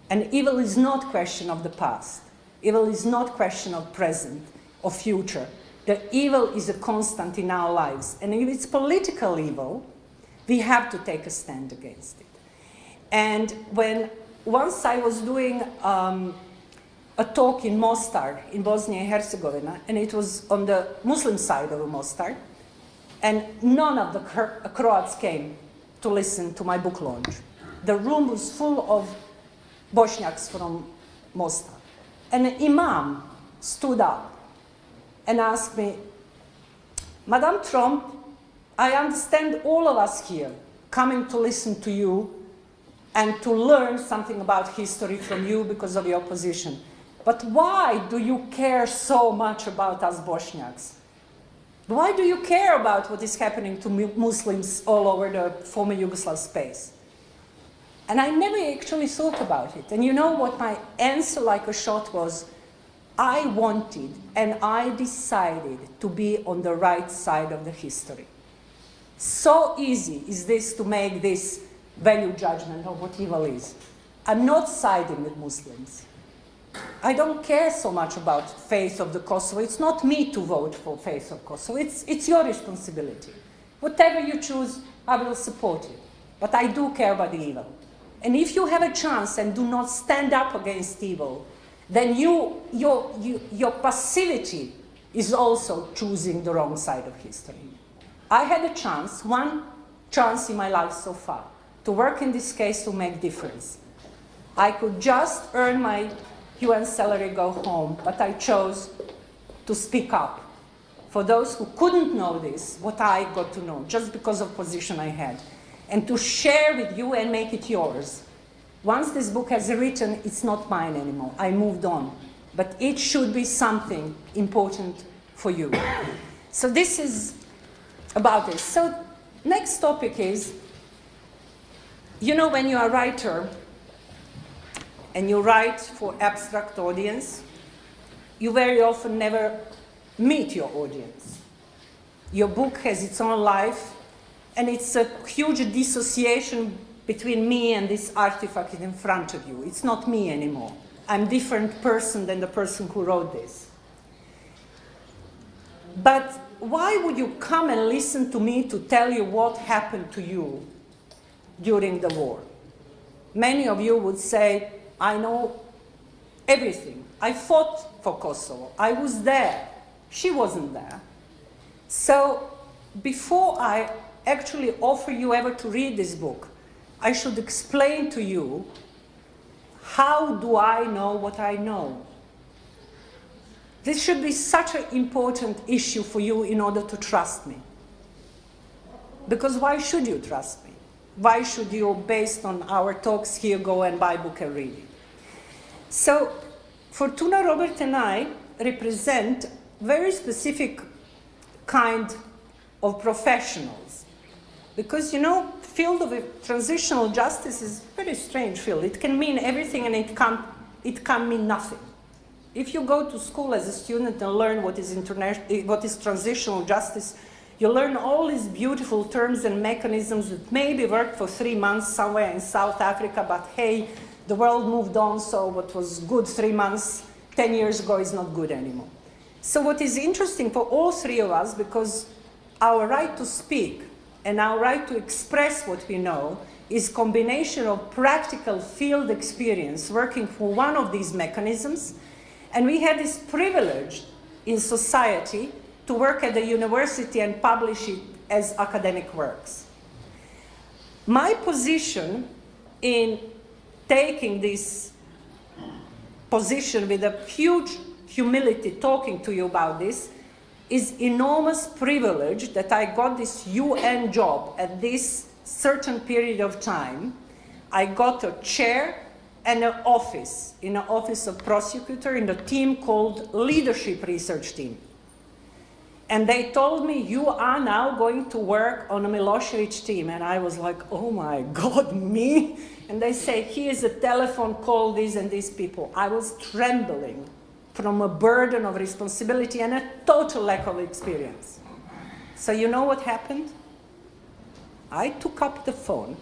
And evil is not question of the past. Evil is not question of present or future. The evil is a constant in our lives. And if it's political evil, we have to take a stand against it. And once I was doing a talk in Mostar, in Bosnia and Herzegovina, and it was on the Muslim side of Mostar, and none of the Croats came to listen to my book launch. The room was full of Bosniaks from Mostar. And an imam stood up and asked me, Madame Tromp, I understand all of us here coming to listen to you and to learn something about history from you because of your position. But why do you care so much about us Bosniaks? Why do you care about what is happening to Muslims all over the former Yugoslav space? And I never actually thought about it. And you know what my answer like a shot was? I wanted and I decided to be on the right side of the history. So easy is this to make this value judgment of what evil is. I'm not siding with Muslims. I don't care so much about faith of the Kosovo. It's not me to vote for faith of Kosovo. It's your responsibility. Whatever you choose, I will support you. But I do care about the evil. And if you have a chance and do not stand up against evil, then your passivity is also choosing the wrong side of history. I had a chance, one chance in my life so far, to work in this case to make difference. I could just earn my UN salary, go home, but I chose to speak up. For those who couldn't know this, what I got to know, just because of position I had, and to share with you and make it yours. Once this book has written, it's not mine anymore. I moved on. But it should be something important for you. So this is about this. So next topic is, you know, when you are a writer and you write for abstract audience, you very often never meet your audience. Your book has its own life, and it's a huge dissociation between me and this artifact in front of you. It's not me anymore. I'm a different person than the person who wrote this. But why would you come and listen to me to tell you what happened to you during the war? Many of you would say, I know everything. I fought for Kosovo. I was there. She wasn't there. So before I actually offer you ever to read this book, I should explain to you, how do I know what I know? This should be such an important issue for you in order to trust me. Because why should you trust me? Why should you, based on our talks here, go and buy a book and read it? So Fortuna, Robert, and I represent very specific kind of professionals. Because, you know, field of transitional justice is a very strange field. It can mean everything and it can mean nothing. If you go to school as a student and learn what is transitional justice, you learn all these beautiful terms and mechanisms that maybe worked for 3 months somewhere in South Africa, but hey, the world moved on, so what was good 3 months 10 years ago is not good anymore. So what is interesting for all three of us, because our right to speak and our right to express what we know is a combination of practical field experience working for one of these mechanisms, and we had this privilege in society to work at the university and publish it as academic works. My position in taking this position with a huge humility talking to you about this is enormous privilege that I got this UN job at this certain period of time. I got a chair and an office in the office of prosecutor in a team called Leadership Research Team. And they told me, you are now going to work on a Milosevic team. And I was like, oh my God, me? And they say, here's a telephone, call these and these people. I was trembling from a burden of responsibility and a total lack of experience. So you know what happened? I took up the phone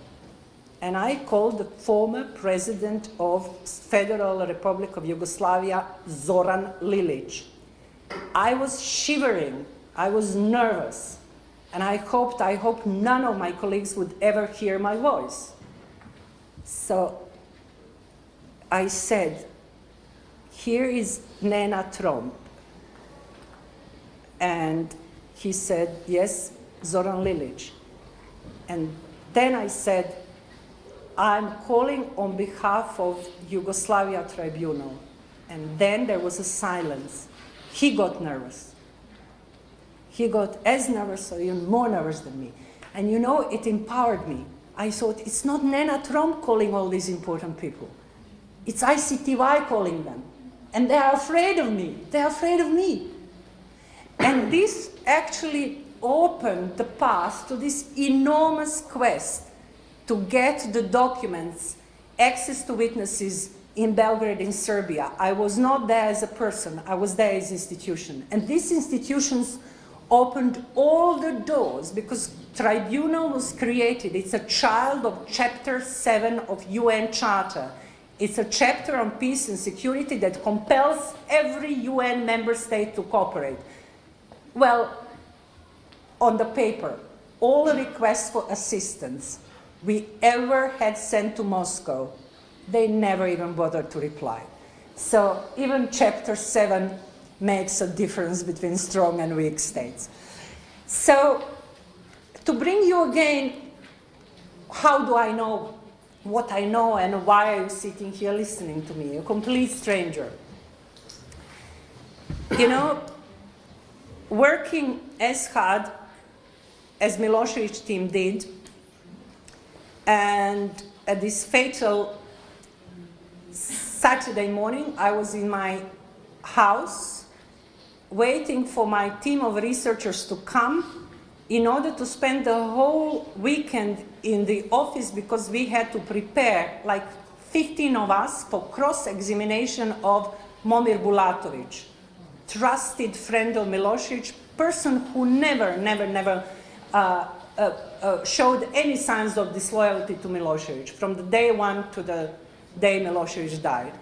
and I called the former president of Federal Republic of Yugoslavia, Zoran Lilic. I was shivering. I was nervous, and I hoped none of my colleagues would ever hear my voice. So I said, here is Nevenka Tromp. And he said, yes, Zoran Lilic. And then I said, I'm calling on behalf of Yugoslavia Tribunal. And then there was a silence. He got nervous. He got as nervous or even more nervous than me. And you know, it empowered me. I thought, it's not Nevenka Tromp calling all these important people. It's ICTY calling them. And they are afraid of me. They are afraid of me. And this actually opened the path to this enormous quest to get the documents, access to witnesses in Belgrade, in Serbia. I was not there as a person. I was there as an institution. And these institutions opened all the doors because tribunal was created. It's a child of Chapter 7 of UN Charter. It's a chapter on peace and security that compels every UN member state to cooperate. Well, on the paper, all the requests for assistance we ever had sent to Moscow, they never even bothered to reply. So even Chapter 7 makes a difference between strong and weak states. So to bring you again, how do I know what I know and why are you sitting here listening to me, a complete stranger? You know, working as hard as Milosevic team did, and at this fatal Saturday morning, I was in my house waiting for my team of researchers to come in order to spend the whole weekend in the office because we had to prepare, like 15 of us, for cross-examination of Momir Bulatovic, trusted friend of Milosevic, person who never showed any signs of disloyalty to Milosevic from the day one to the day Milosevic died.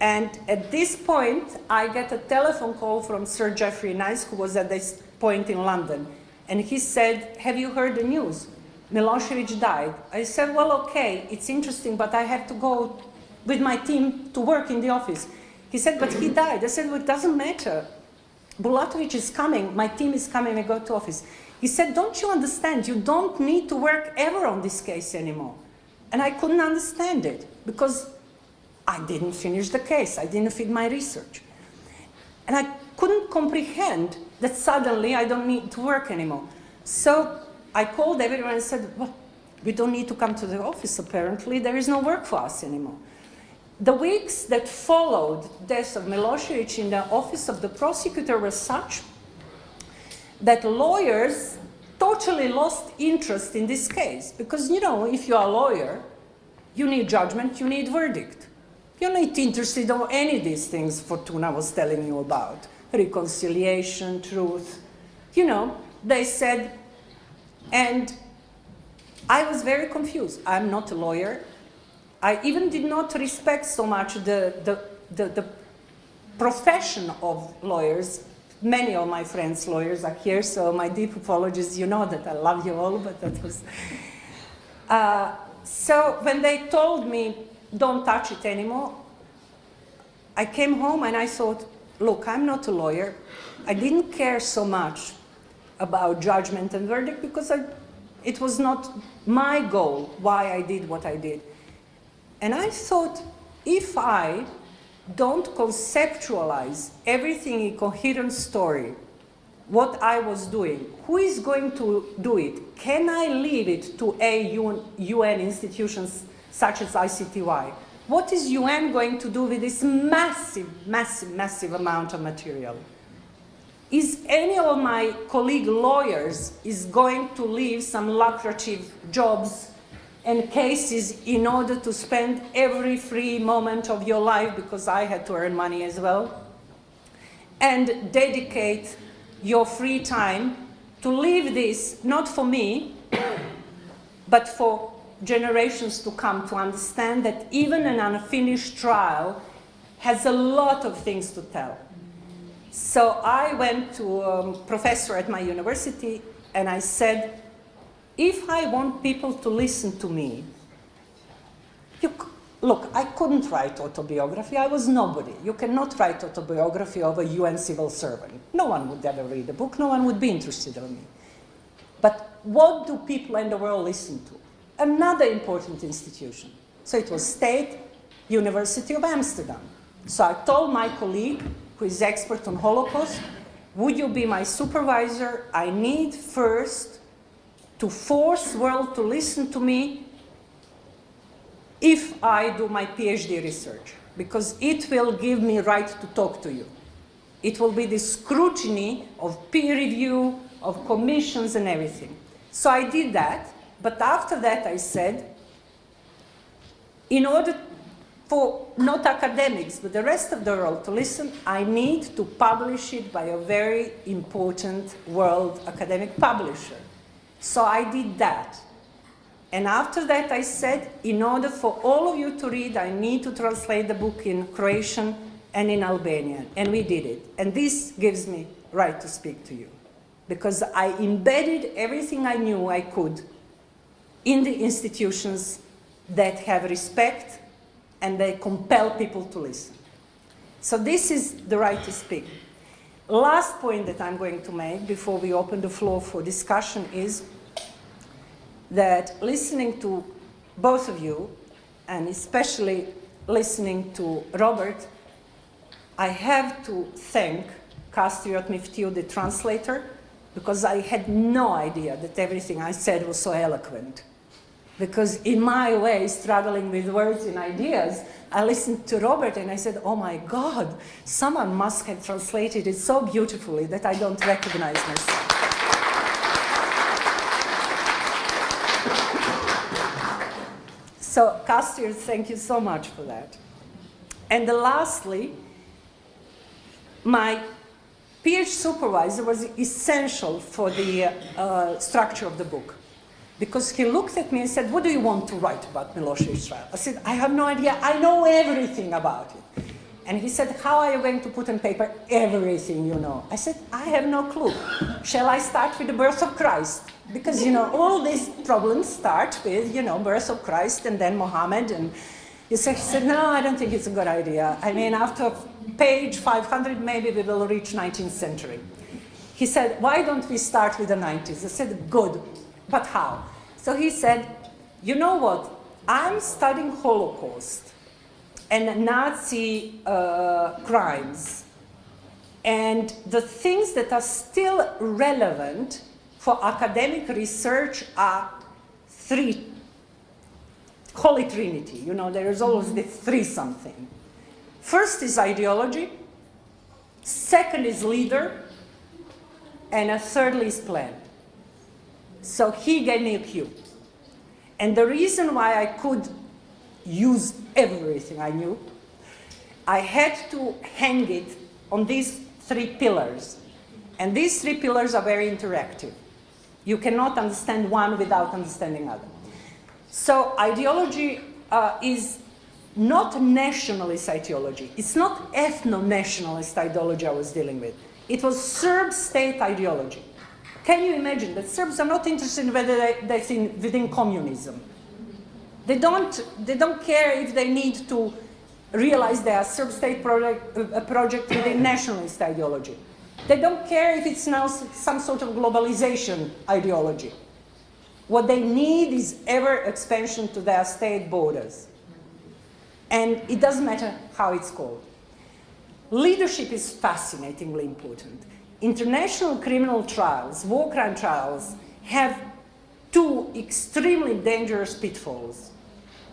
And at this point, I get a telephone call from Sir Geoffrey Nice, who was at this point in London. And he said, have you heard the news? Milosevic died. I said, well, okay, it's interesting, but I have to go with my team to work in the office. He said, but he died. I said, well, it doesn't matter. Bulatovic is coming, my team is coming, I go to office. He said, don't you understand? You don't need to work ever on this case anymore. And I couldn't understand it because I didn't finish the case. I didn't feed my research. And I couldn't comprehend that suddenly I don't need to work anymore. So I called everyone and said, well, we don't need to come to the office, apparently. There is no work for us anymore. The weeks that followed death of Milosevic in the office of the prosecutor were such that lawyers totally lost interest in this case. Because, you know, if you are a lawyer, you need judgment, you need verdict. You're not interested in any of these things Fortuna was telling you about. Reconciliation, truth. You know, they said, and I was very confused. I'm not a lawyer. I even did not respect so much the profession of lawyers. Many of my friends lawyers are here, so my deep apologies. You know that I love you all, but that was... So when they told me, don't touch it anymore, I came home and I thought, look, I'm not a lawyer. I didn't care so much about judgment and verdict because it was not my goal why I did what I did. And I thought, if I don't conceptualize everything in coherent story, what I was doing, who is going to do it? Can I leave it to UN institutions such as ICTY? What is UN going to do with this massive, massive, massive amount of material? Is any of my colleague lawyers is going to leave some lucrative jobs and cases in order to spend every free moment of your life, because I had to earn money as well, and dedicate your free time to leave this, not for me, but for generations to come, to understand that even an unfinished trial has a lot of things to tell. So I went to a professor at my university and I said, if I want people to listen to me, look, I couldn't write autobiography. I was nobody. You cannot write autobiography of a UN civil servant. No one would ever read the book. No one would be interested in me. But what do people in the world listen to? Another important institution. So it was State University of Amsterdam. So I told my colleague, who is expert on Holocaust, would you be my supervisor? I need first to force the world to listen to me if I do my PhD research, because it will give me right to talk to you. It will be the scrutiny of peer review, of commissions and everything. So I did that, but after that I said, in order for not academics, but the rest of the world to listen, I need to publish it by a very important world academic publisher. So I did that. And after that I said, in order for all of you to read, I need to translate the book in Croatian and in Albanian. And we did it. And this gives me right to speak to you, because I embedded everything I knew I could in the institutions that have respect and they compel people to listen. So this is the right to speak. Last point that I'm going to make before we open the floor for discussion is that listening to both of you, and especially listening to Robert, I have to thank Kastriot Miftiu, the translator, because I had no idea that everything I said was so eloquent. Because in my way, struggling with words and ideas, I listened to Robert and I said, oh my God, someone must have translated it so beautifully that I don't recognize myself. So, Kastriot, thank you so much for that. And lastly, my PhD supervisor was essential for the structure of the book. Because he looked at me and said, what do you want to write about Milosevic's trial? I said, I have no idea. I know everything about it. And he said, how are you going to put on paper everything you know? I said, I have no clue. Shall I start with the birth of Christ? Because, you know, all these problems start with, you know, birth of Christ and then Muhammad. And he said, no, I don't think it's a good idea. I mean, after page 500, maybe we will reach 19th century. He said, why don't we start with the 90s? I said, good. But how? So he said, you know what? I'm studying Holocaust and Nazi crimes. And the things that are still relevant for academic research are three. Holy Trinity. You know, there is always the three something. First is ideology. Second is leader. And thirdly is plan. So he gave me a cue. And the reason why I could use everything I knew, I had to hang it on these three pillars. And these three pillars are very interactive. You cannot understand one without understanding other. So ideology is not nationalist ideology. It's not ethno-nationalist ideology I was dealing with. It was Serb state ideology. Can you imagine that Serbs are not interested in whether they're within communism? They don't care if they need to realize they are Serb state project within nationalist ideology. They don't care if it's now some sort of globalization ideology. What they need is ever expansion to their state borders. And it doesn't matter how it's called. Leadership is fascinatingly important. International criminal trials, war crime trials, have two extremely dangerous pitfalls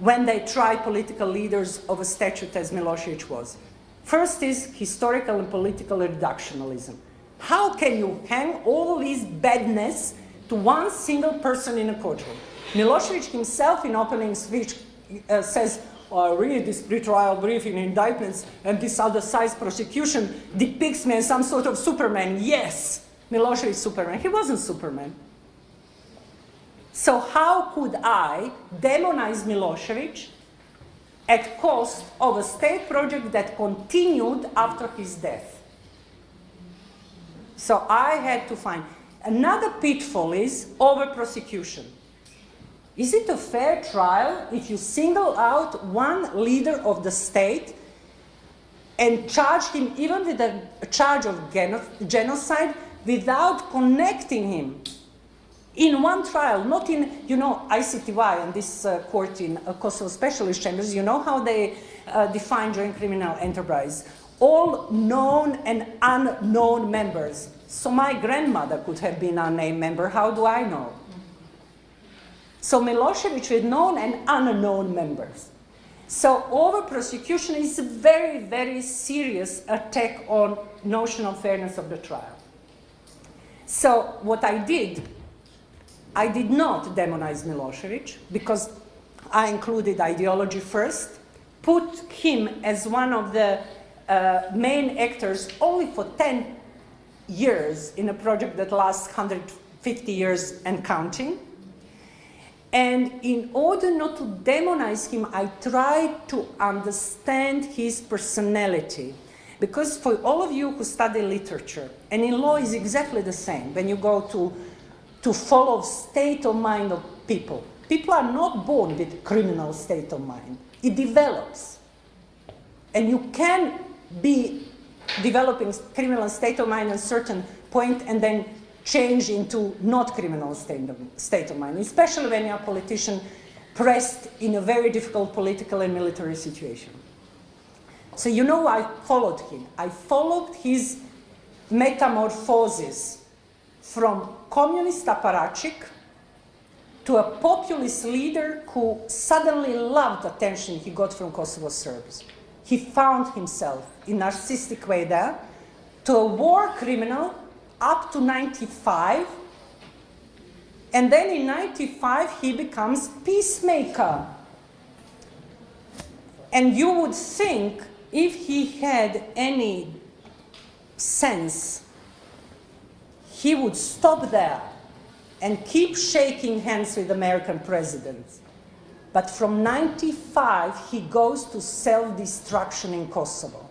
when they try political leaders of a statute as Milosevic was. First is historical and political reductionalism. How can you hang all this badness to one single person in a courtroom? Milosevic himself in opening speech says, read this pre-trial briefing indictments and this other side's prosecution depicts me as some sort of Superman. Yes, Milosevic is Superman. He wasn't Superman. So how could I demonize Milosevic at cost of a state project that continued after his death? So I had to find. Another pitfall is over-prosecution. Is it a fair trial if you single out one leader of the state and charge him even with a charge of genocide without connecting him in one trial, not in, ICTY and this court in Kosovo Specialist Chambers, you know how they define joint criminal enterprise? All known and unknown members. So my grandmother could have been a unnamed member, how do I know? So Milosevic with known and unknown members. So over-prosecution is a very, very serious attack on notional fairness of the trial. So what I did not demonize Milosevic because I included ideology first, put him as one of the main actors only for 10 years in a project that lasts 150 years and counting. And in order not to demonize him, I tried to understand his personality. Because for all of you who study literature, and in law is exactly the same, when you go to follow state of mind of people, people are not born with criminal state of mind. It develops. And you can be developing criminal state of mind at a certain point and then change into not criminal state of mind, especially when you're a politician pressed in a very difficult political and military situation. So I followed him. I followed his metamorphosis from communist apparatchik to a populist leader who suddenly loved attention he got from Kosovo Serbs. He found himself in a narcissistic way there, to a war criminal up to 95, and then in 95 he becomes peacemaker. And you would think if he had any sense, he would stop there and keep shaking hands with American presidents. But from 95 he goes to self-destruction in Kosovo.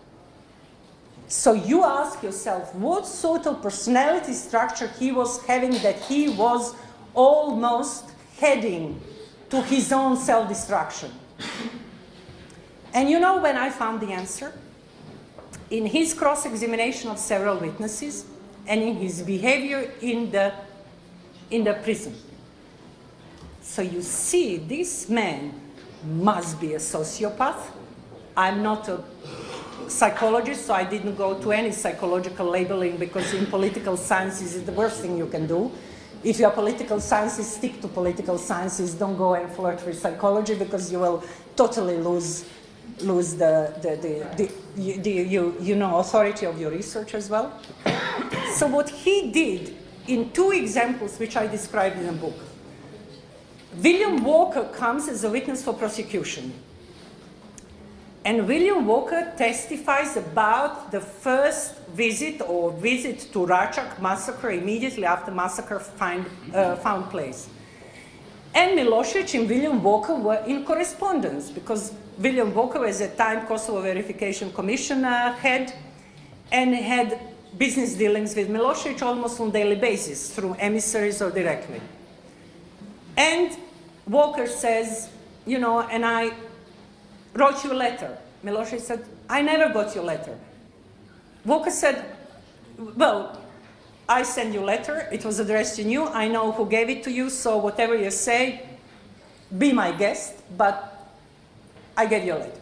So you ask yourself, what sort of personality structure he was having that he was almost heading to his own self-destruction? And when I found the answer? In his cross-examination of several witnesses and in his behavior in the prison. So you see, this man must be a sociopath. I'm not a psychologist, so I didn't go to any psychological labeling because in political sciences it's the worst thing you can do. If you're political sciences, stick to political sciences. Don't go and flirt with psychology because you will totally lose the authority of your research as well. So what he did in two examples, which I described in the book, William Walker comes as a witness for prosecution. And William Walker testifies about the first visit to Račak massacre immediately after massacre found place. And Milosevic and William Walker were in correspondence because William Walker was at the time Kosovo Verification Commission head, and had business dealings with Milosevic almost on a daily basis through emissaries or directly. And Walker says, you know, and I wrote you a letter. Milosevic said, I never got your letter. Walker said, well, I sent you a letter. It was addressed to you. I know who gave it to you, so whatever you say, be my guest, but I gave you a letter.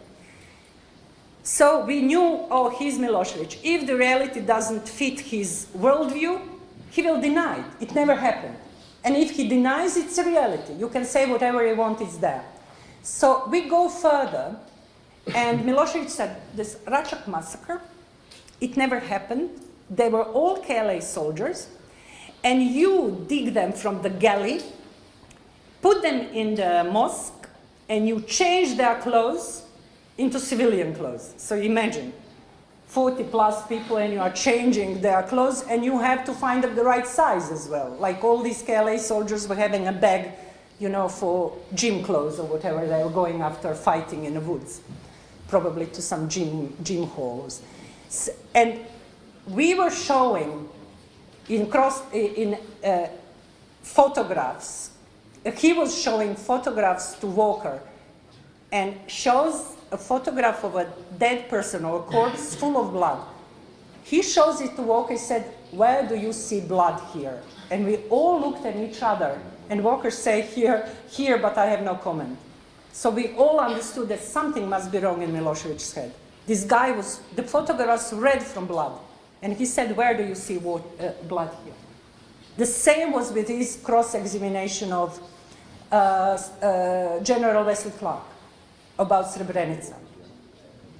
So we knew, oh, he's Milosevic. If the reality doesn't fit his worldview, he will deny it. It never happened. And if he denies, it's a reality. You can say whatever you want, it's there. So we go further, and Milosevic said, this Račak massacre, it never happened. They were all KLA soldiers, and you dig them from the galley, put them in the mosque, and you change their clothes into civilian clothes. So imagine, 40 plus people and you are changing their clothes, and you have to find the right size as well. Like all these KLA soldiers were having a bag, you know, for gym clothes or whatever they were going after fighting in the woods, probably to some gym halls. And we were showing in photographs, he was showing photographs to Walker, and shows a photograph of a dead person or a corpse full of blood. He shows it to Walker and said, where do you see blood here? And we all looked at each other, and Walker said, here, but I have no comment. So we all understood that something must be wrong in Milosevic's head. This guy was, the photographs red from blood. And he said, where do you see blood here? The same was with his cross-examination of General Wesley Clark about Srebrenica.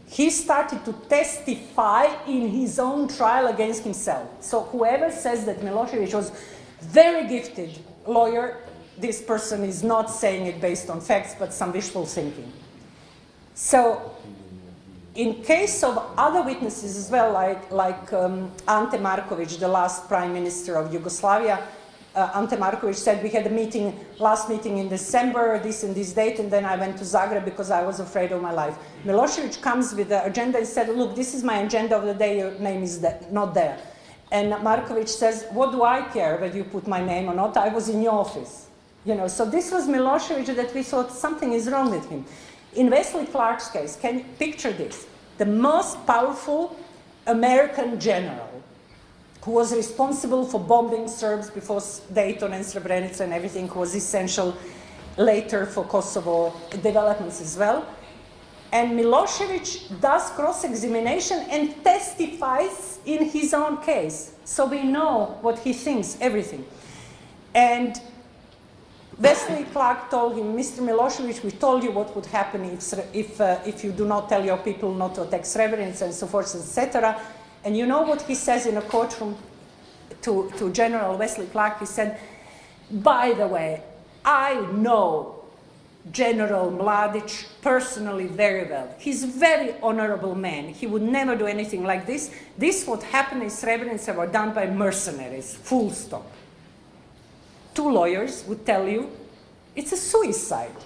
He started to testify in his own trial against himself. So whoever says that Milosevic was very gifted lawyer, this person is not saying it based on facts, but some wishful thinking. So in case of other witnesses as well, like Ante Marković, the last prime minister of Yugoslavia, Ante Marković said, we had a last meeting in December, this and this date, and then I went to Zagreb because I was afraid of my life. Milosevic comes with the agenda and said, look, this is my agenda of the day, your name is not there. And Marković says, what do I care whether you put my name or not? I was in your office. You know, so this was Milosevic that we thought something is wrong with him. In Wesley Clark's case, can you picture this? The most powerful American general who was responsible for bombing Serbs before Dayton and Srebrenica and everything, who was essential later for Kosovo developments as well. And Milosevic does cross-examination and testifies in his own case. So we know what he thinks, everything. And Wesley Clark told him, Mr. Milosevic, we told you what would happen if you do not tell your people not to attack Srebrenica and so forth, etc. And you know what he says in a courtroom to General Wesley Clark? He said, by the way, I know General Mladic personally very well. He's a very honorable man. He would never do anything like this. This what happened in Srebrenica were done by mercenaries, full stop. Two lawyers would tell you it's a suicide.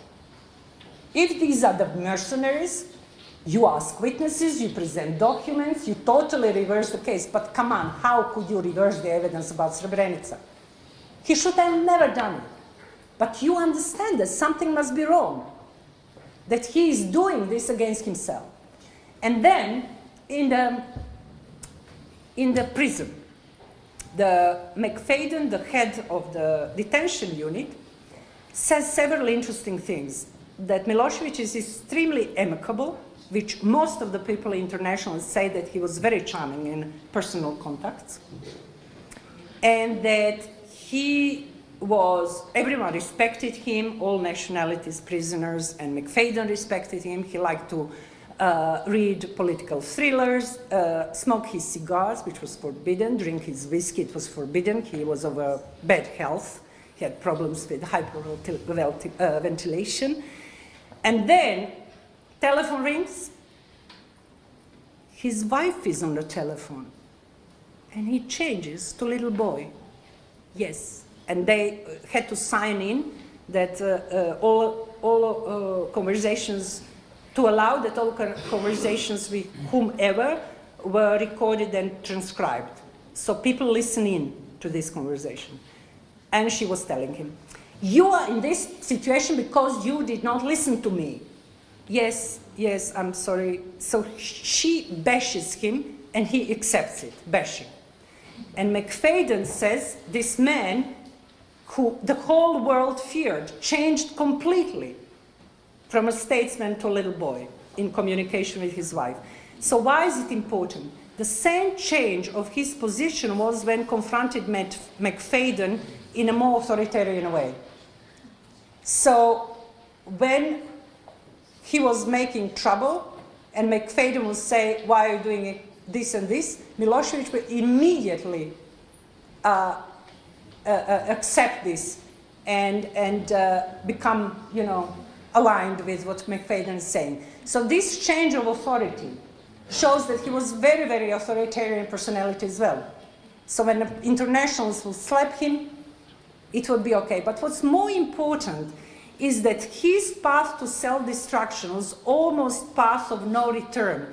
If these are the mercenaries, you ask witnesses, you present documents, you totally reverse the case. But come on, how could you reverse the evidence about Srebrenica? He should have never done it. But you understand that something must be wrong, that he is doing this against himself. And then, in the prison, the McFadden, the head of the detention unit, says several interesting things. That Milosevic is extremely amicable, which most of the people internationally say that he was very charming in personal contacts, and that everyone respected him, all nationalities, prisoners, and McFadden respected him. He liked to read political thrillers, smoke his cigars, which was forbidden, drink his whiskey, it was forbidden. He was of bad health. He had problems with hyperventilation. And then, telephone rings. His wife is on the telephone. And he changes to little boy. Yes. And they had to sign in that all conversations to allow that all conversations with whomever were recorded and transcribed. So people listen in to this conversation. And she was telling him, you are in this situation because you did not listen to me. Yes, yes, I'm sorry. So she bashes him and he accepts it, bashing. And McFadden says this man who the whole world feared changed completely from a statesman to a little boy in communication with his wife. So why is it important? The same change of his position was when confronted McFadden in a more authoritarian way. So when he was making trouble and McFadden would say, why are you doing this and this, Milosevic would immediately accept this and become, aligned with what McFadden is saying. So this change of authority shows that he was very, very authoritarian personality as well. So when the internationals will slap him, it would be okay. But what's more important is that his path to self-destruction was almost path of no return.